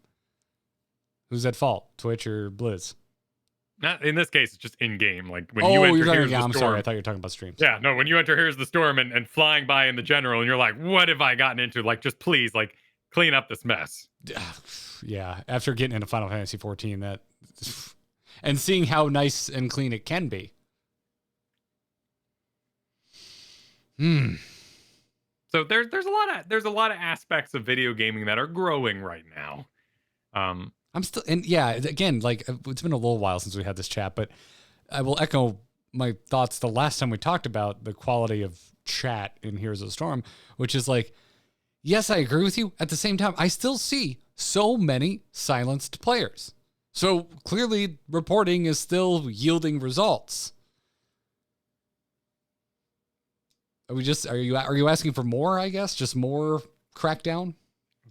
Who's at fault, Twitch or Blizz? Not in this case, it's just in game. Like when you enter you're Here's the I'm Storm. sorry, I thought you were talking about streams. Yeah, no, when you enter Here's the Storm and flying by in the general, and you're like, what have I gotten into? Like, just please, like, clean up this mess. Yeah, after getting into Final Fantasy 14, that and seeing how nice and clean it can be. So there's a lot of aspects of video gaming that are growing right now. I'm still, and yeah, again, like it's been a little while since we had this chat, but I will echo my thoughts the last time we talked about the quality of chat in Heroes of the Storm, which is like, yes, I agree with you. At the same time, I still see so many silenced players. So clearly reporting is still yielding results. Are you asking for more, I guess? Just more crackdown?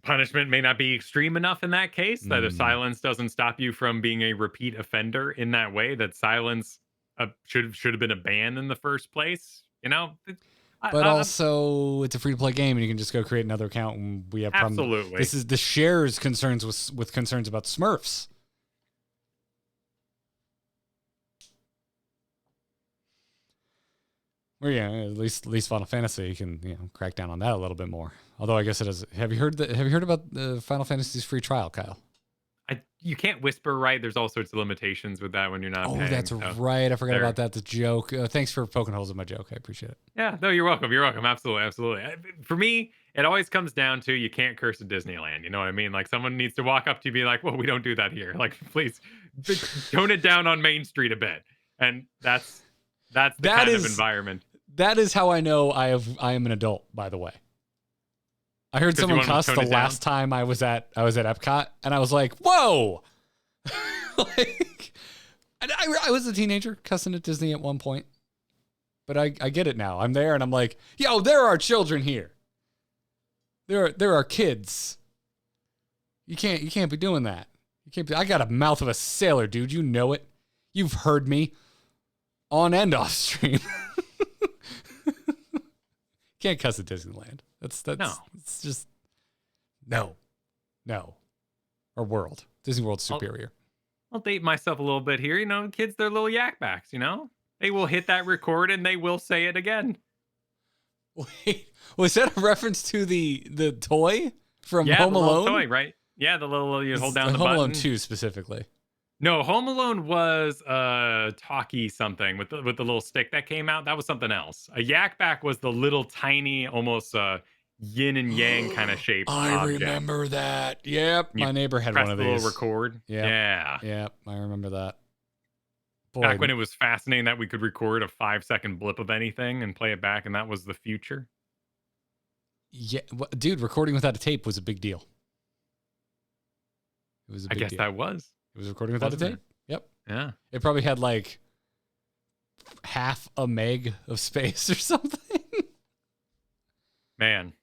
Punishment may not be extreme enough in that case, that if silence doesn't stop you from being a repeat offender in that way, that silence should have been a ban in the first place, you know? But also, it's a free-to-play game, and you can just go create another account, and we have problems. Absolutely. This is the shares concerns with concerns about Smurfs. Or yeah, at least Final Fantasy, you can crack down on that a little bit more. Although I guess it is. Have you heard about the Final Fantasy's free trial, Kyle? You can't whisper, right? There's all sorts of limitations with that when you're not paying. That's right. I forgot about that. The joke. Thanks for poking holes in my joke. I appreciate it. Yeah, no, you're welcome. You're welcome. Absolutely. For me, it always comes down to you can't curse at Disneyland. You know what I mean? Like someone needs to walk up to you and be like, well, we don't do that here. Like, please tone it down on Main Street a bit. And that's the kind of environment. That is how I know I am an adult, by the way. I heard someone cuss the last time I was at Epcot, and I was like, whoa! Like, I was a teenager cussing at Disney at one point. But I get it now. I'm there, and I'm like, yo, there are children here. There are kids. You can't be doing that. I got a mouth of a sailor, dude. You know it. You've heard me on and off stream. Can't cuss at Disneyland. That's no. It's just no. Or World. Disney World's superior. I'll date myself a little bit here. You know, kids, they're little yak backs, you know? They will hit that record and they will say it again. Wait, was that a reference to the toy from Home Alone? Toy, right? Yeah, the little you hold down the button. Home Alone 2 specifically. No, Home Alone was talkie something with the little stick that came out. That was something else. A yak back was the little tiny, almost yin and yang kind of shape. I remember that. Yep, my neighbor had one of these. Little record. Yeah. I remember that. Boy, back when it was fascinating that we could record a 5-second blip of anything and play it back, and that was the future. Yeah, dude, recording without a tape was a big deal. It was a big deal. That was. It was recording without a tape. Yep. Yeah. It probably had like half a meg of space or something. Man.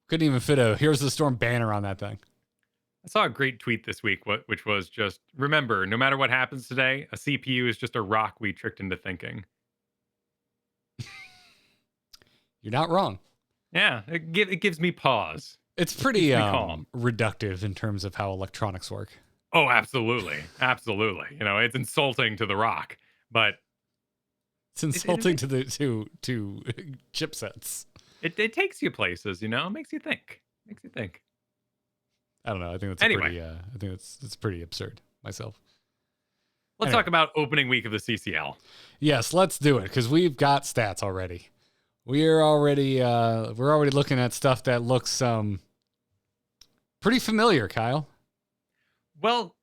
Couldn't even fit a Heroes of the Storm banner on that thing. I saw a great tweet this week, which was just, remember, no matter what happens today, a CPU is just a rock we tricked into thinking. You're not wrong. Yeah, it gives me pause. It's pretty reductive in terms of how electronics work. Oh, absolutely. Absolutely. You know, it's insulting to the rock, but it's insulting to chipsets. It takes you places, you know, it makes you think. I don't know. I think that's pretty absurd myself. Let's talk about opening week of the CCL. Yes, let's do it because we've got stats already. We're already looking at stuff that looks pretty familiar, Kyle. Well,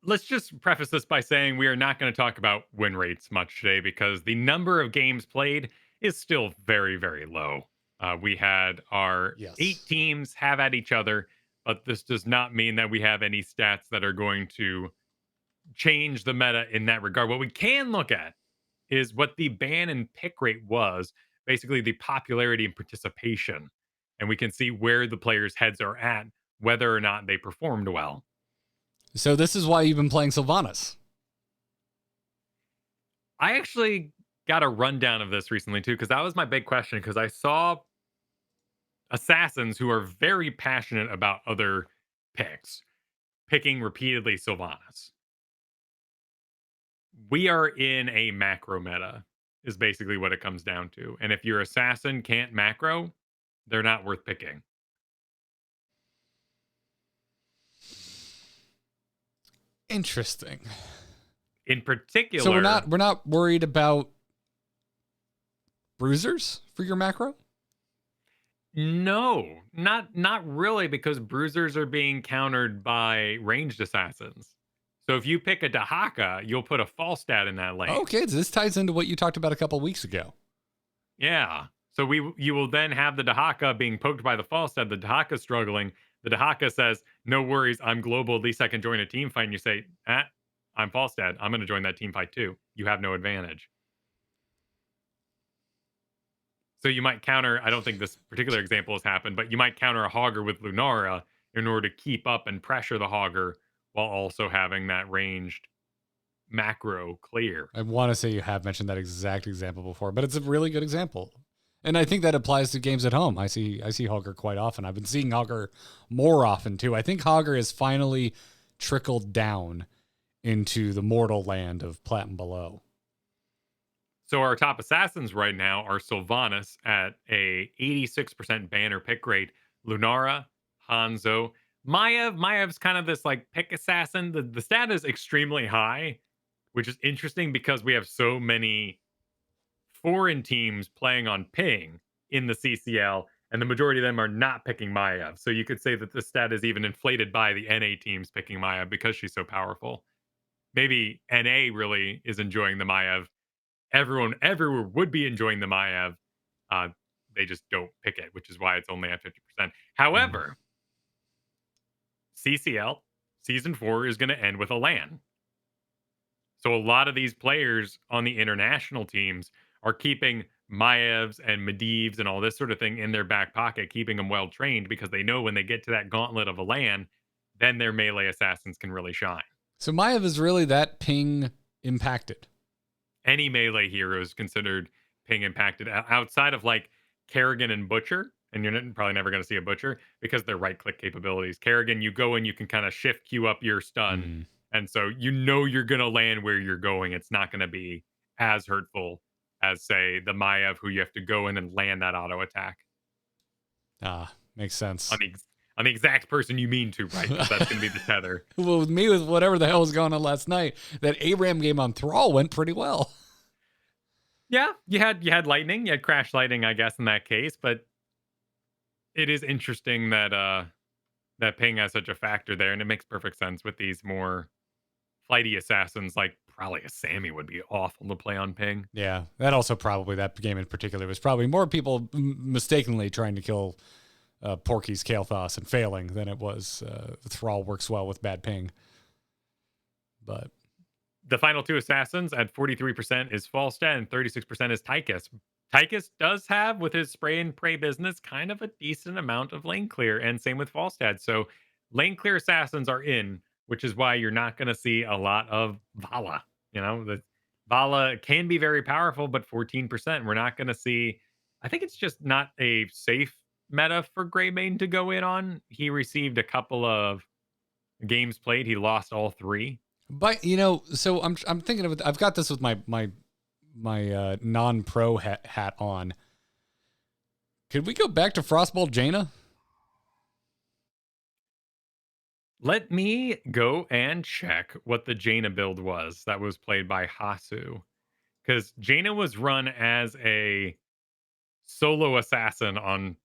let's just preface this by saying we are not going to talk about win rates much today because the number of games played is still very, very low. We had our 8 teams have at each other, but this does not mean that we have any stats that are going to change the meta in that regard. What we can look at is what the ban and pick rate was, basically the popularity and participation. And we can see where the players' heads are at, whether or not they performed well. So this is why you've been playing Sylvanas. I actually got a rundown of this recently too, because that was my big question. Because I saw assassins who are very passionate about other picks, picking repeatedly Sylvanas. We are in a macro meta, is basically what it comes down to. And if your assassin can't macro, they're not worth picking. Interesting. In particular, So we're not worried about bruisers for your macro? no, not really, because bruisers are being countered by ranged assassins. So if you pick a Dahaka, you'll put a Falstad in that lane. Okay, so this ties into what you talked about a couple weeks ago. Yeah. So you will then have the Dahaka being poked by the Falstad. The Dahaka struggling. The Dahaka says, "No worries, I'm global. At least I can join a team fight." And you say, I'm Falstad. I'm going to join that team fight too. You have no advantage." So you might counter. I don't think this particular example has happened, but you might counter a Hogger with Lunara in order to keep up and pressure the Hogger while also having that ranged macro clear. I want to say you have mentioned that exact example before, but it's a really good example. And I think that applies to games at home. I see Hogger quite often. I've been seeing Hogger more often too. I think Hogger has finally trickled down into the mortal land of Plat and below. So our top assassins right now are Sylvanas at a 86% banner pick rate, Lunara, Hanzo, Maiev. Maev's kind of this like pick assassin. The stat is extremely high, which is interesting because we have so many foreign teams playing on ping in the CCL, and the majority of them are not picking Maiev. So you could say that the stat is even inflated by the NA teams picking Maiev because she's so powerful. Maybe NA really is enjoying the Maiev. Everyone everywhere would be enjoying the Maiev. They just don't pick it, which is why it's only at 50%. However, CCL season 4 is going to end with a LAN. So a lot of these players on the international teams are keeping Maevs and Medivhs and all this sort of thing in their back pocket, keeping them well trained because they know when they get to that gauntlet of a LAN, then their melee assassins can really shine. So Maiev is really that ping impacted. Any melee hero is considered ping impacted outside of like Kerrigan and Butcher. And you're probably never going to see a Butcher because they're right click capabilities. Kerrigan, you go and you can kind of shift queue up your stun. And so you know you're going to land where you're going. It's not going to be as hurtful as, say, the Maiev, who you have to go in and land that auto attack. Makes sense. On the exact person you mean to, right? That's going to be the tether. Well, with me, with whatever the hell was going on last night, that ARAM game on Thrall went pretty well. Yeah, you had lightning, you had crash lightning, I guess, in that case, but it is interesting that that ping has such a factor there, and it makes perfect sense with these more flighty assassins. Like probably a Sammy would be awful to play on ping. Yeah, that also probably, that game in particular, was probably more people mistakenly trying to kill Porky's Kael'thas and failing than it was Thrall works well with bad ping. But the final two assassins at 43% is Falstad and 36% is Tychus. Tychus does have, with his spray and pray business, kind of a decent amount of lane clear, and same with Falstad. So lane clear assassins are in, which is why you're not going to see a lot of Vala. You know, the Vala can be very powerful, but 14%. We're not going to see. I think it's just not a safe meta for Greymane to go in on. He received a couple of games played. He lost all 3. But so I'm thinking of it. I've got this with my non-pro hat on. Could we go back to Frostbolt Jaina? Let me go and check what the Jaina build was that was played by Hasu. Because Jaina was run as a solo assassin on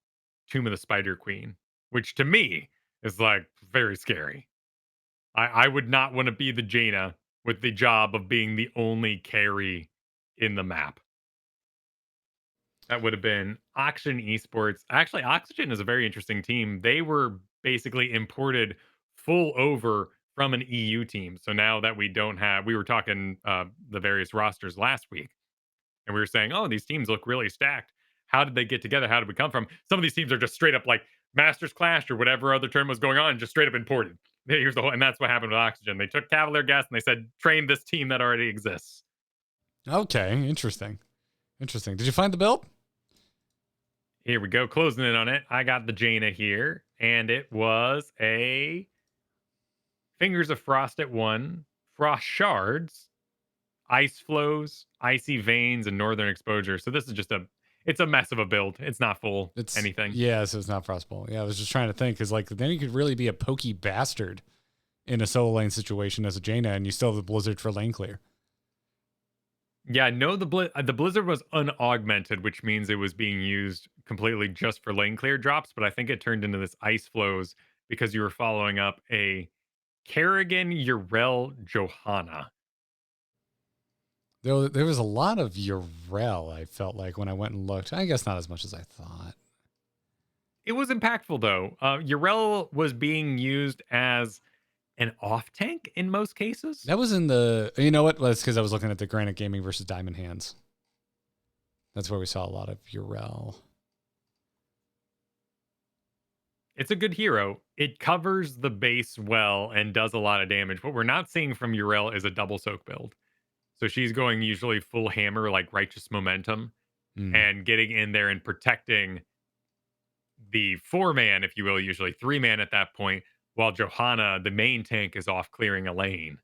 Tomb of the Spider Queen, which to me is like very scary. I would not want to be the Jaina with the job of being the only carry in the map. That would have been Oxygen Esports. Actually, Oxygen is a very interesting team. They were basically imported full over from an EU team. So now that we were talking the various rosters last week, and we were saying, oh, these teams look really stacked. How did they get together? How did we come from? Some of these teams are just straight up like Masters Clash or whatever other term was going on, just straight up imported. Here's the whole, and that's what happened with Oxygen. They took Cavalier Gas and they said, train this team that already exists. Okay, interesting. Did you find the build? Here we go, closing in on it. I got the Jaina here, and it was a Fingers of Frost at 1, Frost Shards, Ice Flows, Icy Veins, and Northern Exposure. So this is just it's a mess of a build. It's not full anything. Yeah, so it's not Frostbolt. Yeah, I was just trying to think, because like then you could really be a pokey bastard in a solo lane situation as a Jaina, and you still have the Blizzard for lane clear. Yeah, no, the Blizzard was unaugmented, which means it was being used completely just for lane clear drops, but I think it turned into this Ice Flows because you were following up a Kerrigan Yrel Johanna. There was a lot of Yrel, I felt like, when I went and looked. I guess not as much as I thought. It was impactful, though. Yrel was being used as an off tank in most cases. That was in the... You know what? Well, it's because I was looking at the Granite Gaming versus Diamond Hands. That's where we saw a lot of Yrel. It's a good hero. It covers the base well and does a lot of damage. What we're not seeing from Yrel is a double soak build. So she's going usually full hammer, like Righteous Momentum, and getting in there and protecting the 4-man, if you will, usually 3-man at that point, while Johanna, the main tank, is off clearing a lane.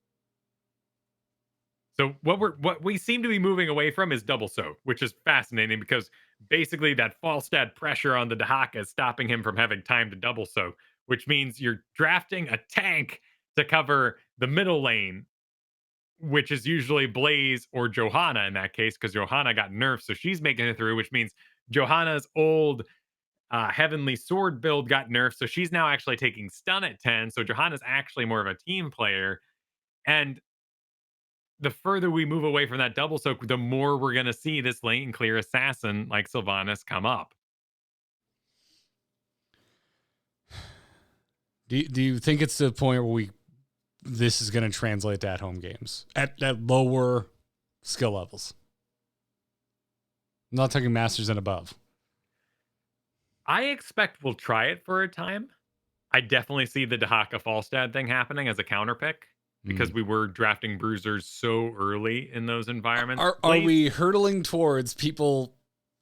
So what we seem to be moving away from is double soak, which is fascinating because basically that Falstad pressure on the Dahaka is stopping him from having time to double soak, which means you're drafting a tank to cover the middle lane, which is usually Blaze or Johanna in that case, because Johanna got nerfed, so she's making it through, which means Johanna's old Heavenly Sword build got nerfed, so she's now actually taking stun at 10, so Johanna's actually more of a team player, and the further we move away from that double soak, the more we're going to see this lane clear assassin like Sylvanas come up. Do you think it's the point where this is going to translate to at-home games at lower skill levels? I'm not talking Masters and above. I expect we'll try it for a time. I definitely see the Dahaka Falstad thing happening as a counter pick because we were drafting bruisers so early in those environments. Are we hurtling towards people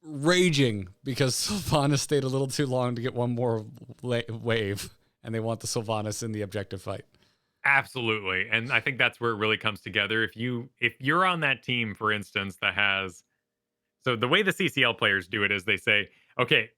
raging because Sylvanas stayed a little too long to get one more wave, and they want the Sylvanas in the objective fight? Absolutely. And I think that's where it really comes together. If you're on that team, for instance, that has... So the way the CCL players do it is they say, okay,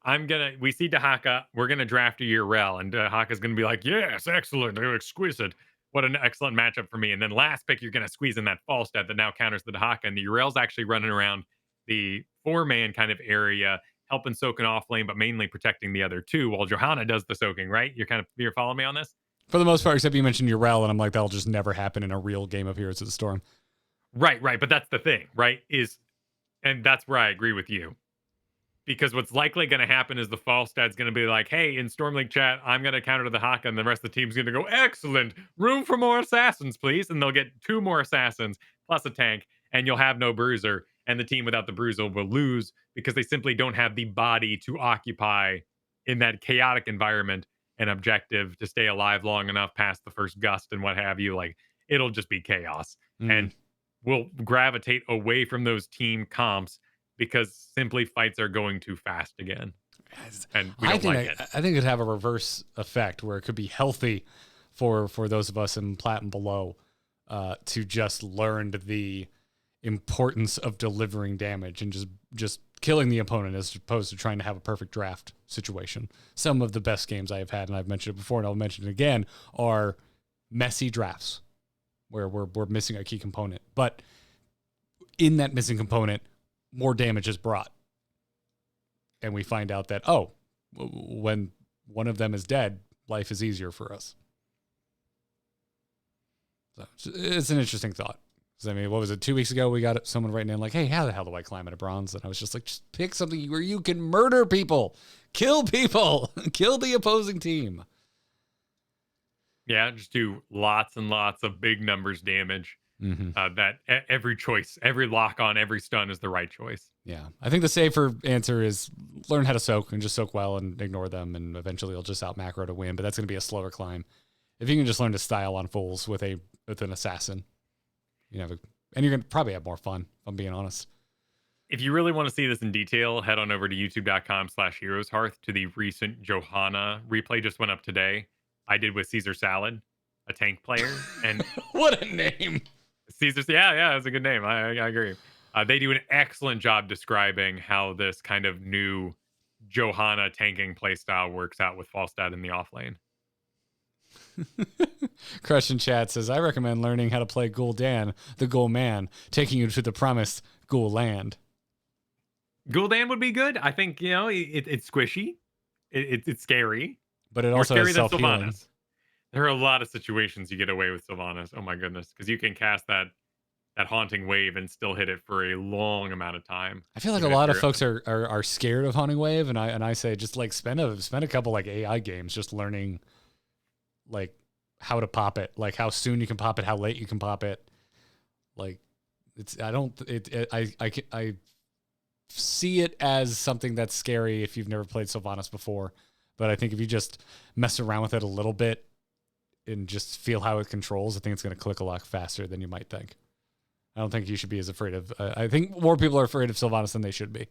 we see Dahaka, we're going to draft a Yrel, and Dahaka's going to be like, yes, excellent, exquisite. What an excellent matchup for me. And then last pick, you're going to squeeze in that Falstad that now counters the Dahaka, and the Yrel's actually running around the 4-man kind of area, helping soak an off lane, but mainly protecting the other 2, while Johanna does the soaking, right? You're following me on this? For the most part, except you mentioned Yrel, and I'm like, that'll just never happen in a real game of Heroes of the Storm. Right. But that's the thing, right? And that's where I agree with you. Because what's likely going to happen is the Falstad's going to be like, hey, in Storm League chat, I'm going to counter the Haka, and the rest of the team's going to go, excellent, room for more assassins, please. And they'll get 2 more assassins plus a tank, and you'll have no bruiser. And the team without the bruiser will lose because they simply don't have the body to occupy in that chaotic environment an objective to stay alive long enough past the first gust and what have you. Like, it'll just be chaos. And we'll gravitate away from those team comps because simply fights are going too fast again. And we don't like it. I think it'd have a reverse effect where it could be healthy for those of us in plat and below to just learn the importance of delivering damage and just killing the opponent as opposed to trying to have a perfect draft situation. Some of the best games I have had, and I've mentioned it before and I'll mention it again, are messy drafts where we're missing a key component. But in that missing component, more damage is brought. And we find out that, when one of them is dead, life is easier for us. So it's an interesting thought. I mean, what was it? 2 weeks ago, we got someone writing in like, hey, how the hell do I climb at a bronze? And I was just like, just pick something where you can murder people, kill people, kill the opposing team. Yeah, just do lots and lots of big numbers damage. That every choice, every lock on, every stun is the right choice. Yeah, I think the safer answer is learn how to soak and just soak well and ignore them, and eventually you'll just out macro to win. But that's going to be a slower climb. If you can just learn to style on fools with an assassin, you have And you're going to probably have more fun, if I'm being honest. If you really want to see this in detail, head on over to youtube.com/HeroesHearth to the recent Johanna replay just went up today. I did with Caesar Salad, a tank player. And what a name. Caesar's, yeah, that's a good name. I agree. They do an excellent job describing how this kind of new Johanna tanking playstyle works out with Falstad in the off lane. Crush in chat says, I recommend learning how to play Gul'dan, the Ghoul Man, taking you to the promised Ghoul land. Gul'dan would be good. I think, it's squishy. It's scary. But it also has self-healing. Sylvanas. There are a lot of situations you get away with Sylvanas. Oh my goodness. Because you can cast that haunting wave and still hit it for a long amount of time. I feel like a lot of folks are scared of haunting wave, and I say just like spend a couple like AI games just learning like how to pop it, like how soon you can pop it, how late you can pop it. Like I see it as something that's scary if you've never played Sylvanas before, but I think if you just mess around with it a little bit and just feel how it controls, I think it's going to click a lot faster than you might think. I don't think you should be as afraid of. I think more people are afraid of Sylvanas than they should be.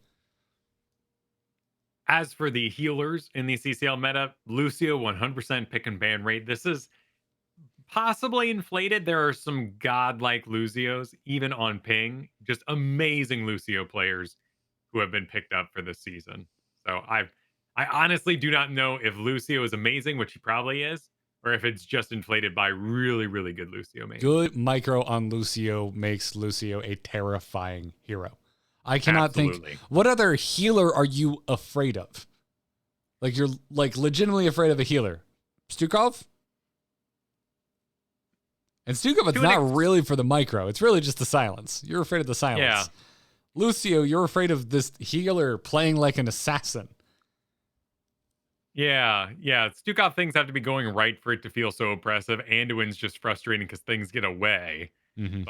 As for the healers in the CCL meta, Lucio 100% pick and ban rate. This is possibly inflated. There are some godlike Lucios, even on ping, just amazing Lucio players who have been picked up for this season. So I honestly do not know if Lucio is amazing, which he probably is, or if it's just inflated by really, really good Lucio mates. Good micro on Lucio makes Lucio a terrifying hero. I cannot think, what other healer are you afraid of? Like, you're like legitimately afraid of a healer. Stukov? And Stukov, it's not really for the micro. It's really just the silence. You're afraid of the silence. Yeah. Lucio, you're afraid of this healer playing like an assassin. Yeah. Stukov things have to be going right for it to feel so oppressive. Anduin's just frustrating because things get away. Mm-hmm.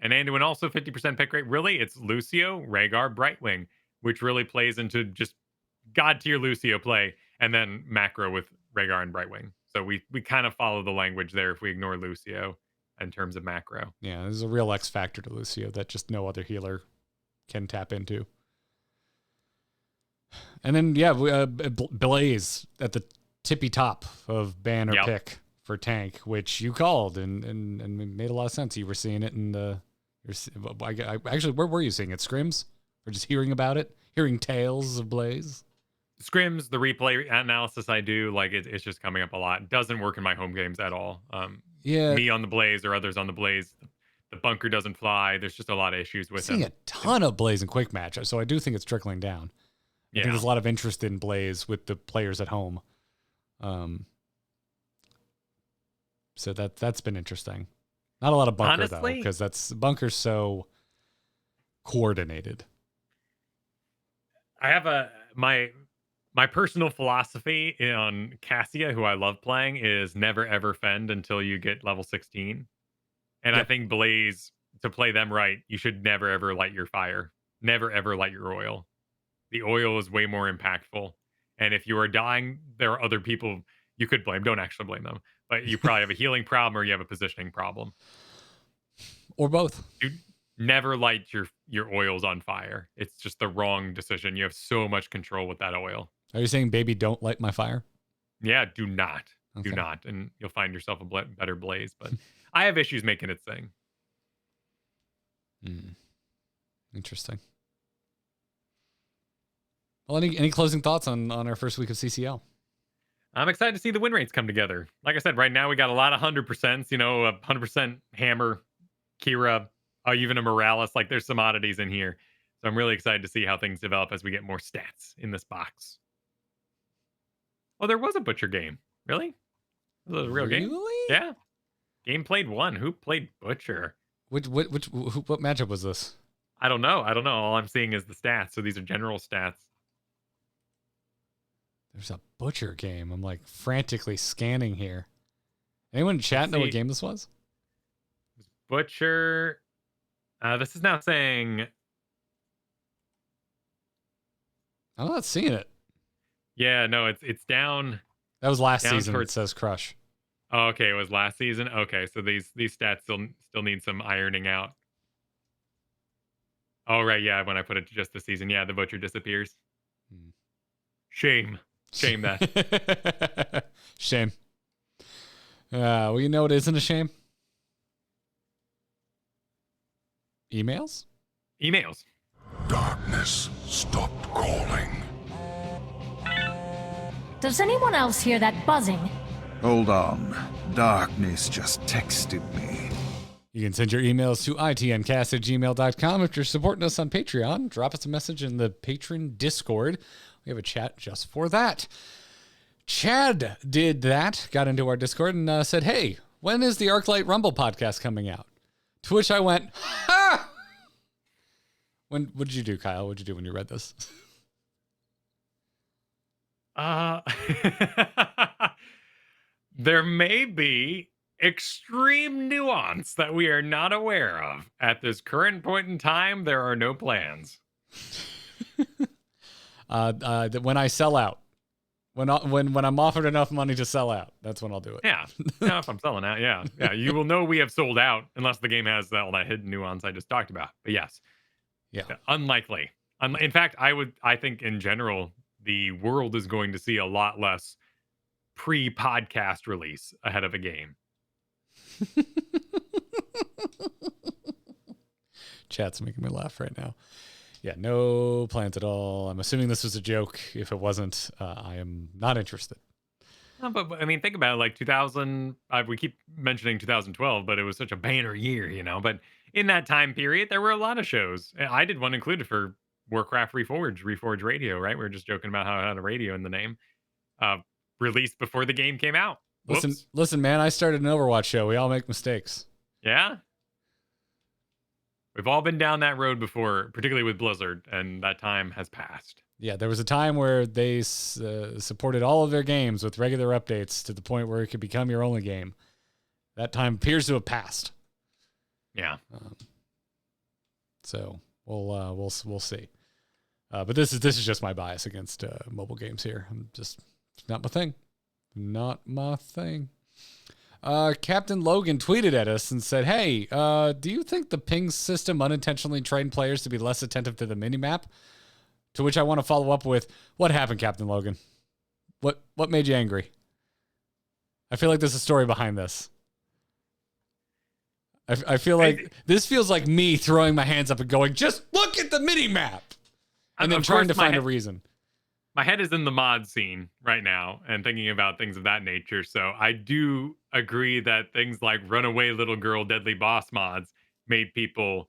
And Anduin also 50% pick rate. Really, it's Lucio, Rhaegar, Brightwing, which really plays into just god tier Lucio play, and then macro with Rhaegar and Brightwing. So we kind of follow the language there if we ignore Lucio in terms of macro. Yeah, there's a real X factor to Lucio that just no other healer can tap into. And then, Blaze at the tippy top of ban or pick for tank, which you called and made a lot of sense. You were seeing it in the... Actually, where were you seeing it? Scrims? Or just hearing about it? Hearing tales of Blaze? Scrims, the replay analysis I do, like it's just coming up a lot. It doesn't work in my home games at all. Me on the Blaze or others on the Blaze, the bunker doesn't fly. There's just a lot of issues with it. Seeing a ton of Blaze and quick match, so I do think it's trickling down. I think there's a lot of interest in Blaze with the players at home. So that's been interesting. Not a lot of bunker, honestly, though, because bunker's so coordinated. I have my personal philosophy on Cassia, who I love playing, is never ever fend until you get level 16. And I think Blaze, to play them right, you should never ever light your fire. Never ever light your oil. The oil is way more impactful. And if you are dying, there are other people you could blame. Don't actually blame them. But you probably have a healing problem or you have a positioning problem. Or both. You never light your oils on fire. It's just the wrong decision. You have so much control with that oil. Are you saying, baby, don't light my fire? Yeah, do not. Okay. Do not. And you'll find yourself a better Blaze. But I have issues making it sing. Interesting. Well, any closing thoughts on our first week of CCL? I'm excited to see the win rates come together. Like I said, right now we got a lot of 100%, 100% Hammer, Kira, even a Morales. Like there's some oddities in here. So I'm really excited to see how things develop as we get more stats in this box. Oh, there was a Butcher game. Really? Was it a real game? Yeah. Game played one. Who played Butcher? What matchup was this? I don't know. All I'm seeing is the stats. So these are general stats. There's a Butcher game. I'm like frantically scanning here. Anyone in chat know what game this was? Butcher. This is now saying... I'm not seeing it. Yeah, no, it's down. That was last season. It says Crush. Oh, okay, it was last season. Okay, so these stats still need some ironing out. Oh, right. Yeah. When I put it to just the season. Yeah. The butcher disappears. Hmm. Shame. Shame that. Shame. Well, you know what isn't a shame? Emails? Emails. Darkness stopped calling. Does anyone else hear that buzzing? Hold on. Darkness just texted me. You can send your emails to itncast@gmail.com. If you're supporting us on Patreon, drop us a message in the patron Discord. We have a chat just for that. Chad did that, got into our Discord and said, hey, when is the Arclight Rumble podcast coming out? To which I went, ha! What did you do, Kyle? What did you do when you read this? There may be extreme nuance that we are not aware of. At this current point in time, there are no plans. When I sell out. When I'm offered enough money to sell out, that's when I'll do it. Yeah. Yeah, if I'm selling out, yeah. Yeah, you will know we have sold out unless the game has all that hidden nuance I just talked about. But yes. Yeah. Unlikely. In fact, I think in general, the world is going to see a lot less pre-podcast release ahead of a game. Chat's making me laugh right now. Yeah, no plans at all. I'm assuming this was a joke. If it wasn't, I am not interested. No, but I mean, think about it. Like 2000, we keep mentioning 2012, but it was such a banner year, you know. But in that time period, there were a lot of shows. I did one included for Warcraft Reforged Radio, right? We were just joking about how it had a radio in the name. Released before the game came out. Listen, man, I started an Overwatch show. We all make mistakes. Yeah. We've all been down that road before, particularly with Blizzard, and that time has passed. Yeah, there was a time where they supported all of their games with regular updates to the point where it could become your only game. That time appears to have passed. Yeah. So we'll see. But this is just my bias against mobile games here. It's not my thing. Not my thing. Captain Logan tweeted at us and said, hey, do you think the ping system unintentionally trained players to be less attentive to the minimap? To which I want to follow up with, what happened, Captain Logan? What made you angry? I feel like there's a story behind this. I feel like this feels like me throwing my hands up and going, just look at the minimap. And then trying to find a reason. My head is in the mod scene right now and thinking about things of that nature. So I do agree that things like Runaway Little Girl Deadly Boss mods made people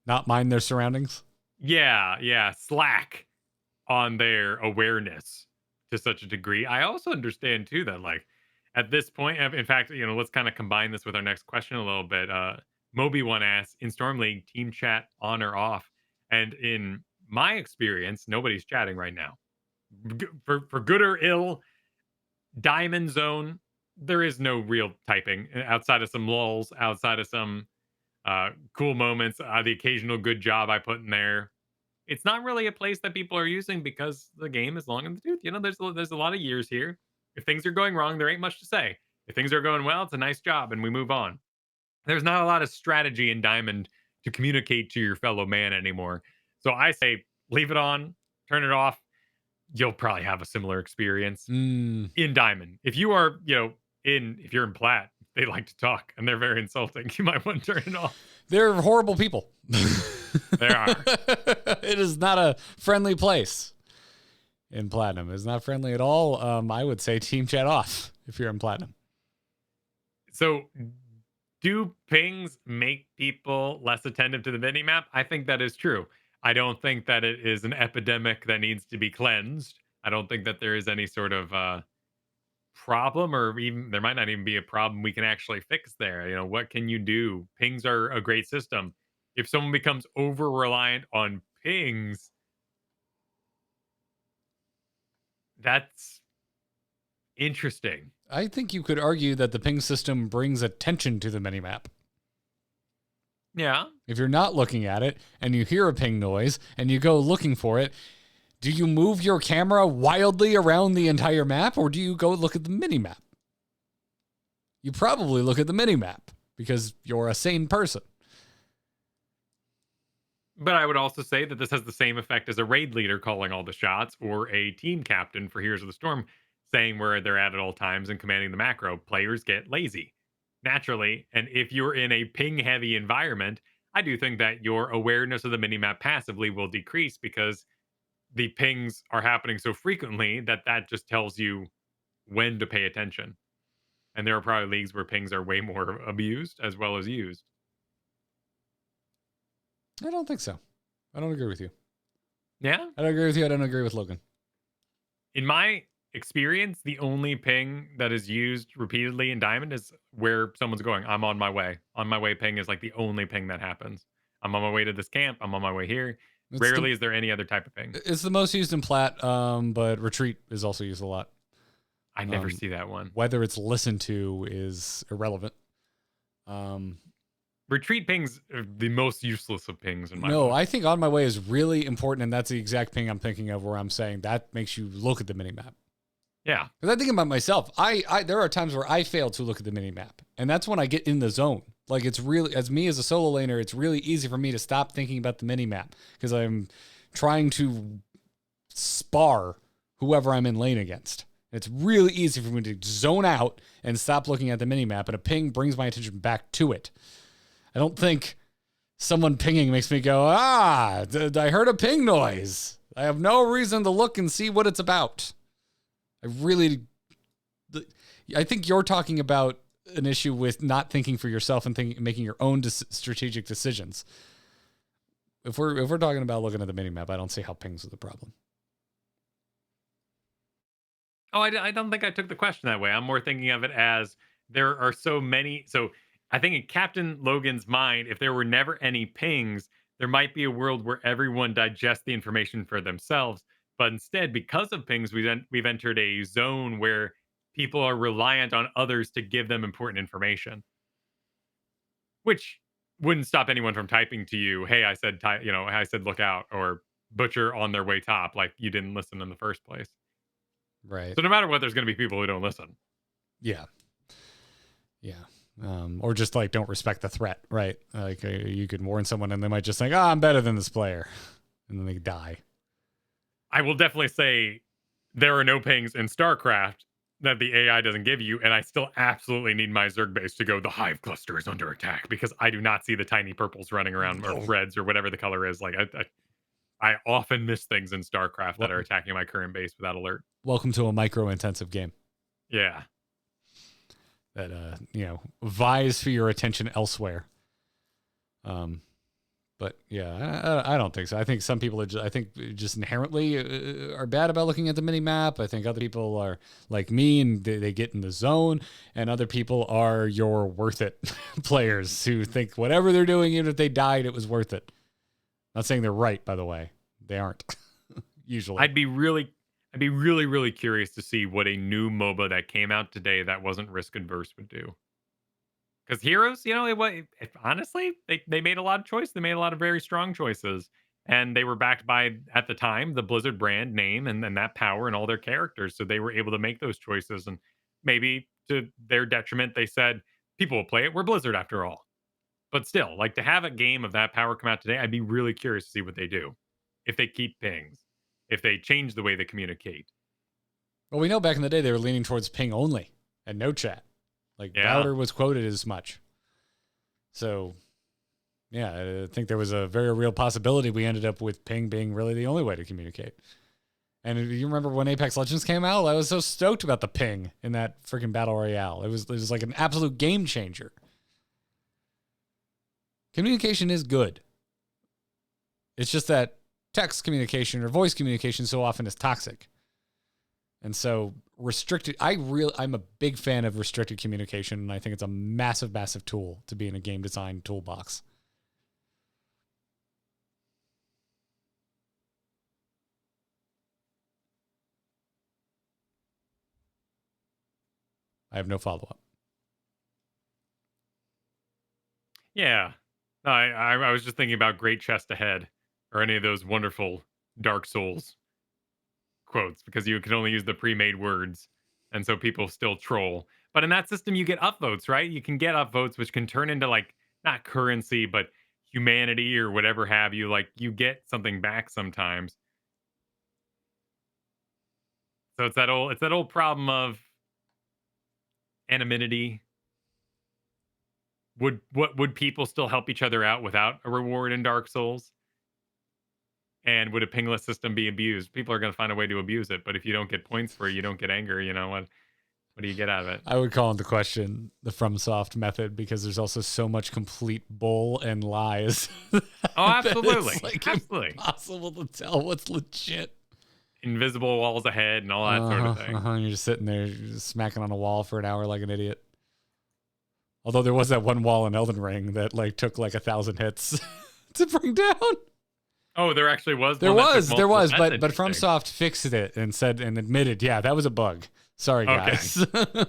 not mind their surroundings. Yeah, slack on their awareness to such a degree. I also understand too that like at this point, in fact, you know, let's kind of combine this with our next question a little bit. Moby1 asks, in Storm League, team chat on or off? And in my experience, nobody's chatting right now. For good or ill, Diamond Zone, there is no real typing outside of some lulls, outside of some cool moments, the occasional good job I put in there. It's not really a place that people are using because the game is long in the tooth. You know, there's a lot of years here. If things are going wrong, there ain't much to say. If things are going well, it's a nice job and we move on. There's not a lot of strategy in Diamond to communicate to your fellow man anymore. So I say leave it on, turn it off. You'll probably have a similar experience in Diamond. If you are, you know, if you're in Plat, they like to talk and they're very insulting. You might want to turn it off. They're horrible people. They are. It is not a friendly place in Platinum. It's not friendly at all. I would say team chat off if you're in Platinum. So do pings make people less attentive to the minimap? I think that is true. I don't think that it is an epidemic that needs to be cleansed. I don't think that there is any sort of problem, or even there might not even be a problem we can actually fix there. You know, what can you do? Pings are a great system. If someone becomes over reliant on pings, that's interesting. I think you could argue that the ping system brings attention to the minimap. Yeah. If you're not looking at it and you hear a ping noise and you go looking for it, do you move your camera wildly around the entire map or do you go look at the minimap? You probably look at the minimap because you're a sane person. But I would also say that this has the same effect as a raid leader calling all the shots or a team captain for Heroes of the Storm saying where they're at all times and commanding the macro. Players get lazy naturally. And if you're in a ping heavy environment, I do think that your awareness of the minimap passively will decrease because the pings are happening so frequently that that just tells you when to pay attention. And there are probably leagues where pings are way more abused as well as used. I don't think so. I don't agree with you. Yeah? I don't agree with you. I don't agree with Logan. In my experience, the only ping that is used repeatedly in Diamond is where someone's going. I'm on my way. On my way ping is like the only ping that happens. I'm on my way to this camp. I'm on my way here. Rarely is there any other type of ping. It's the most used in Plat, but Retreat is also used a lot. I never see that one. Whether it's listened to is irrelevant. Retreat pings are the most useless of pings in my No, book. I think on my way is really important, and that's the exact ping I'm thinking of where I'm saying that makes you look at the minimap. Yeah. Because I think about myself. I there are times where I fail to look at the minimap, and that's when I get in the zone. Like, it's really, as me as a solo laner, it's really easy for me to stop thinking about the minimap because I'm trying to spar whoever I'm in lane against. It's really easy for me to zone out and stop looking at the minimap, and a ping brings my attention back to it. I don't think someone pinging makes me go, I heard a ping noise. I have no reason to look and see what it's about. I think you're talking about an issue with not thinking for yourself and making your own strategic decisions. If we're talking about looking at the minimap, I don't see how pings are the problem. Oh, I don't think I took the question that way. I'm more thinking of it as there are so many. So I think in Captain Logan's mind, if there were never any pings, there might be a world where everyone digests the information for themselves. But instead, because of pings, we've entered a zone where people are reliant on others to give them important information, which wouldn't stop anyone from typing to you, "Hey, I said, I said look out," or "Butcher on their way top," like you didn't listen in the first place. Right. So no matter what, there's going to be people who don't listen. Yeah. Yeah. Or just like don't respect the threat, right? Like you could warn someone and they might just think, "Oh, I'm better than this player," and then they die. I will definitely say there are no pings in StarCraft that the AI doesn't give you, and I still absolutely need my Zerg base to go, the Hive cluster is under attack, because I do not see the tiny purples running around, or reds, or whatever the color is. Like, I often miss things in StarCraft that are attacking my current base without alert. Welcome to a micro-intensive game. Yeah. That, vies for your attention elsewhere. But yeah, I don't think so. I think some people are just inherently are bad about looking at the mini map. I think other people are like me and they get in the zone, and other people are your worth it players who think whatever they're doing, even if they died, it was worth it. Not saying they're right, by the way. They aren't usually. I'd be really, really curious to see what a new MOBA that came out today that wasn't risk adverse would do. Because Heroes, honestly, they made a lot of choices. They made a lot of very strong choices. And they were backed by, at the time, the Blizzard brand name and that power and all their characters. So they were able to make those choices. And maybe to their detriment, they said, people will play it. We're Blizzard after all. But still, like, to have a game of that power come out today, I'd be really curious to see what they do. If they keep pings, if they change the way they communicate. Well, we know back in the day they were leaning towards ping only and no chat. Like, Bowder was quoted as much. So, yeah, I think there was a very real possibility we ended up with ping being really the only way to communicate. And you remember when Apex Legends came out? I was so stoked about the ping in that freaking Battle Royale. It was like an absolute game changer. Communication is good. It's just that text communication or voice communication so often is toxic. And so I'm a big fan of restricted communication, and I think it's a massive, massive tool to be in a game design toolbox. I have no follow-up. Yeah. I was just thinking about Great Chest Ahead or any of those wonderful Dark Souls quotes, because you can only use the pre-made words, and so people still troll. But in that system, you get upvotes, right? You can get upvotes, which can turn into, like, not currency, but humanity or whatever have you. Like, you get something back sometimes. So it's that old problem of anonymity. Would people still help each other out without a reward in Dark Souls? And would a pingless system be abused? People are going to find a way to abuse it, but if you don't get points for it, you don't get anger. You know what do you get out of it? I would call into question the FromSoft method because there's also so much complete bull and lies. Oh, absolutely, it's like absolutely impossible to tell what's legit. Invisible walls ahead and all that sort of thing. You're just sitting there just smacking on a wall for an hour like an idiot. Although there was that one wall in Elden Ring that like took like 1,000 hits to bring down. Oh, there actually was. There was, That's but interesting. FromSoft fixed it and said and admitted, yeah, that was a bug. Sorry, guys. Okay.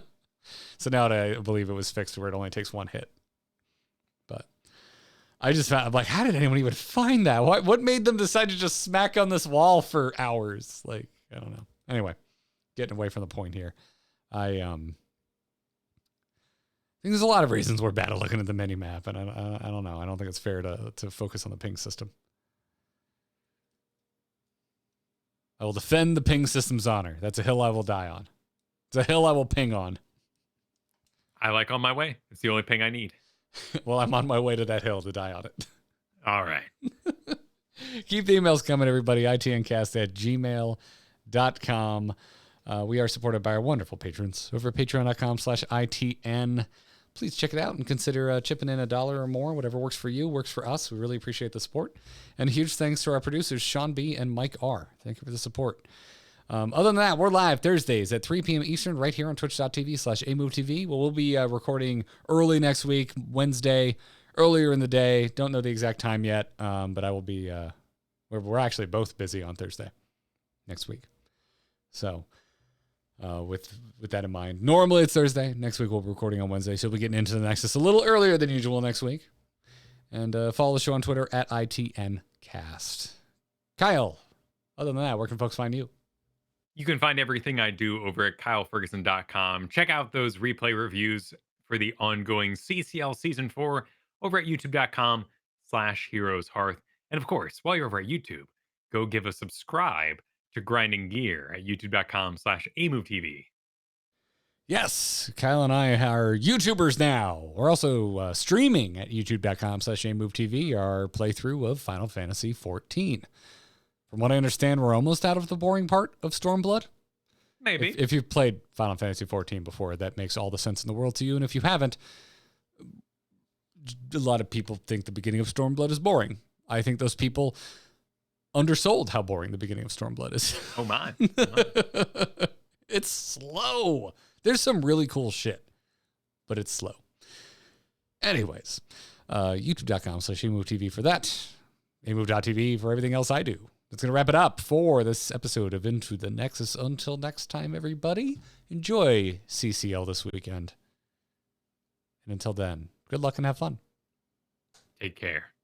So now I believe it was fixed where it only takes one hit. But I just found, I'm like, how did anyone even find that? What made them decide to just smack on this wall for hours? Like, I don't know. Anyway, getting away from the point here. I think there's a lot of reasons we're bad at looking at the mini map, and I don't know. I don't think it's fair to focus on the ping system. I will defend the ping system's honor. That's a hill I will die on. It's a hill I will ping on. I like On My Way. It's the only ping I need. Well, I'm on my way to that hill to die on it. All right. Keep the emails coming, everybody. itncast@gmail.com. We are supported by our wonderful patrons over at patreon.com/ITN. Please check it out and consider chipping in $1 or more. Whatever works for you works for us. We really appreciate the support. And a huge thanks to our producers, Sean B. and Mike R. Thank you for the support. Other than that, we're live Thursdays at 3 p.m. Eastern right here on twitch.tv/amovetv. Well, we'll be recording early next week, Wednesday, earlier in the day. Don't know the exact time yet, but I will be, we're actually both busy on Thursday next week. So with that in mind, normally it's Thursday. Next week we'll be recording on Wednesday, so we'll be getting into the Nexus a little earlier than usual next week. And follow the show on Twitter at ITNcast. Kyle, other than that, where can folks find you? You can find everything I do over at KyleFergusson.com. Check out those replay reviews for the ongoing CCL Season 4 over at YouTube.com/HeroesHearths. And of course, while you're over at YouTube, go give a subscribe to Grinding Gear at YouTube.com/AMoveTV. Yes, Kyle and I are YouTubers now. We're also streaming at YouTube.com/AMoveTV, our playthrough of Final Fantasy XIV. From what I understand, we're almost out of the boring part of Stormblood. Maybe. If you've played Final Fantasy XIV before, that makes all the sense in the world to you. And if you haven't, a lot of people think the beginning of Stormblood is boring. I think those people undersold how boring the beginning of Stormblood is. Oh, my. It's slow. There's some really cool shit, but it's slow. Anyways, YouTube.com/AMoveTV for that. AMove.tv for everything else I do. That's going to wrap it up for this episode of Into the Nexus. Until next time, everybody, enjoy CCL this weekend. And until then, good luck and have fun. Take care.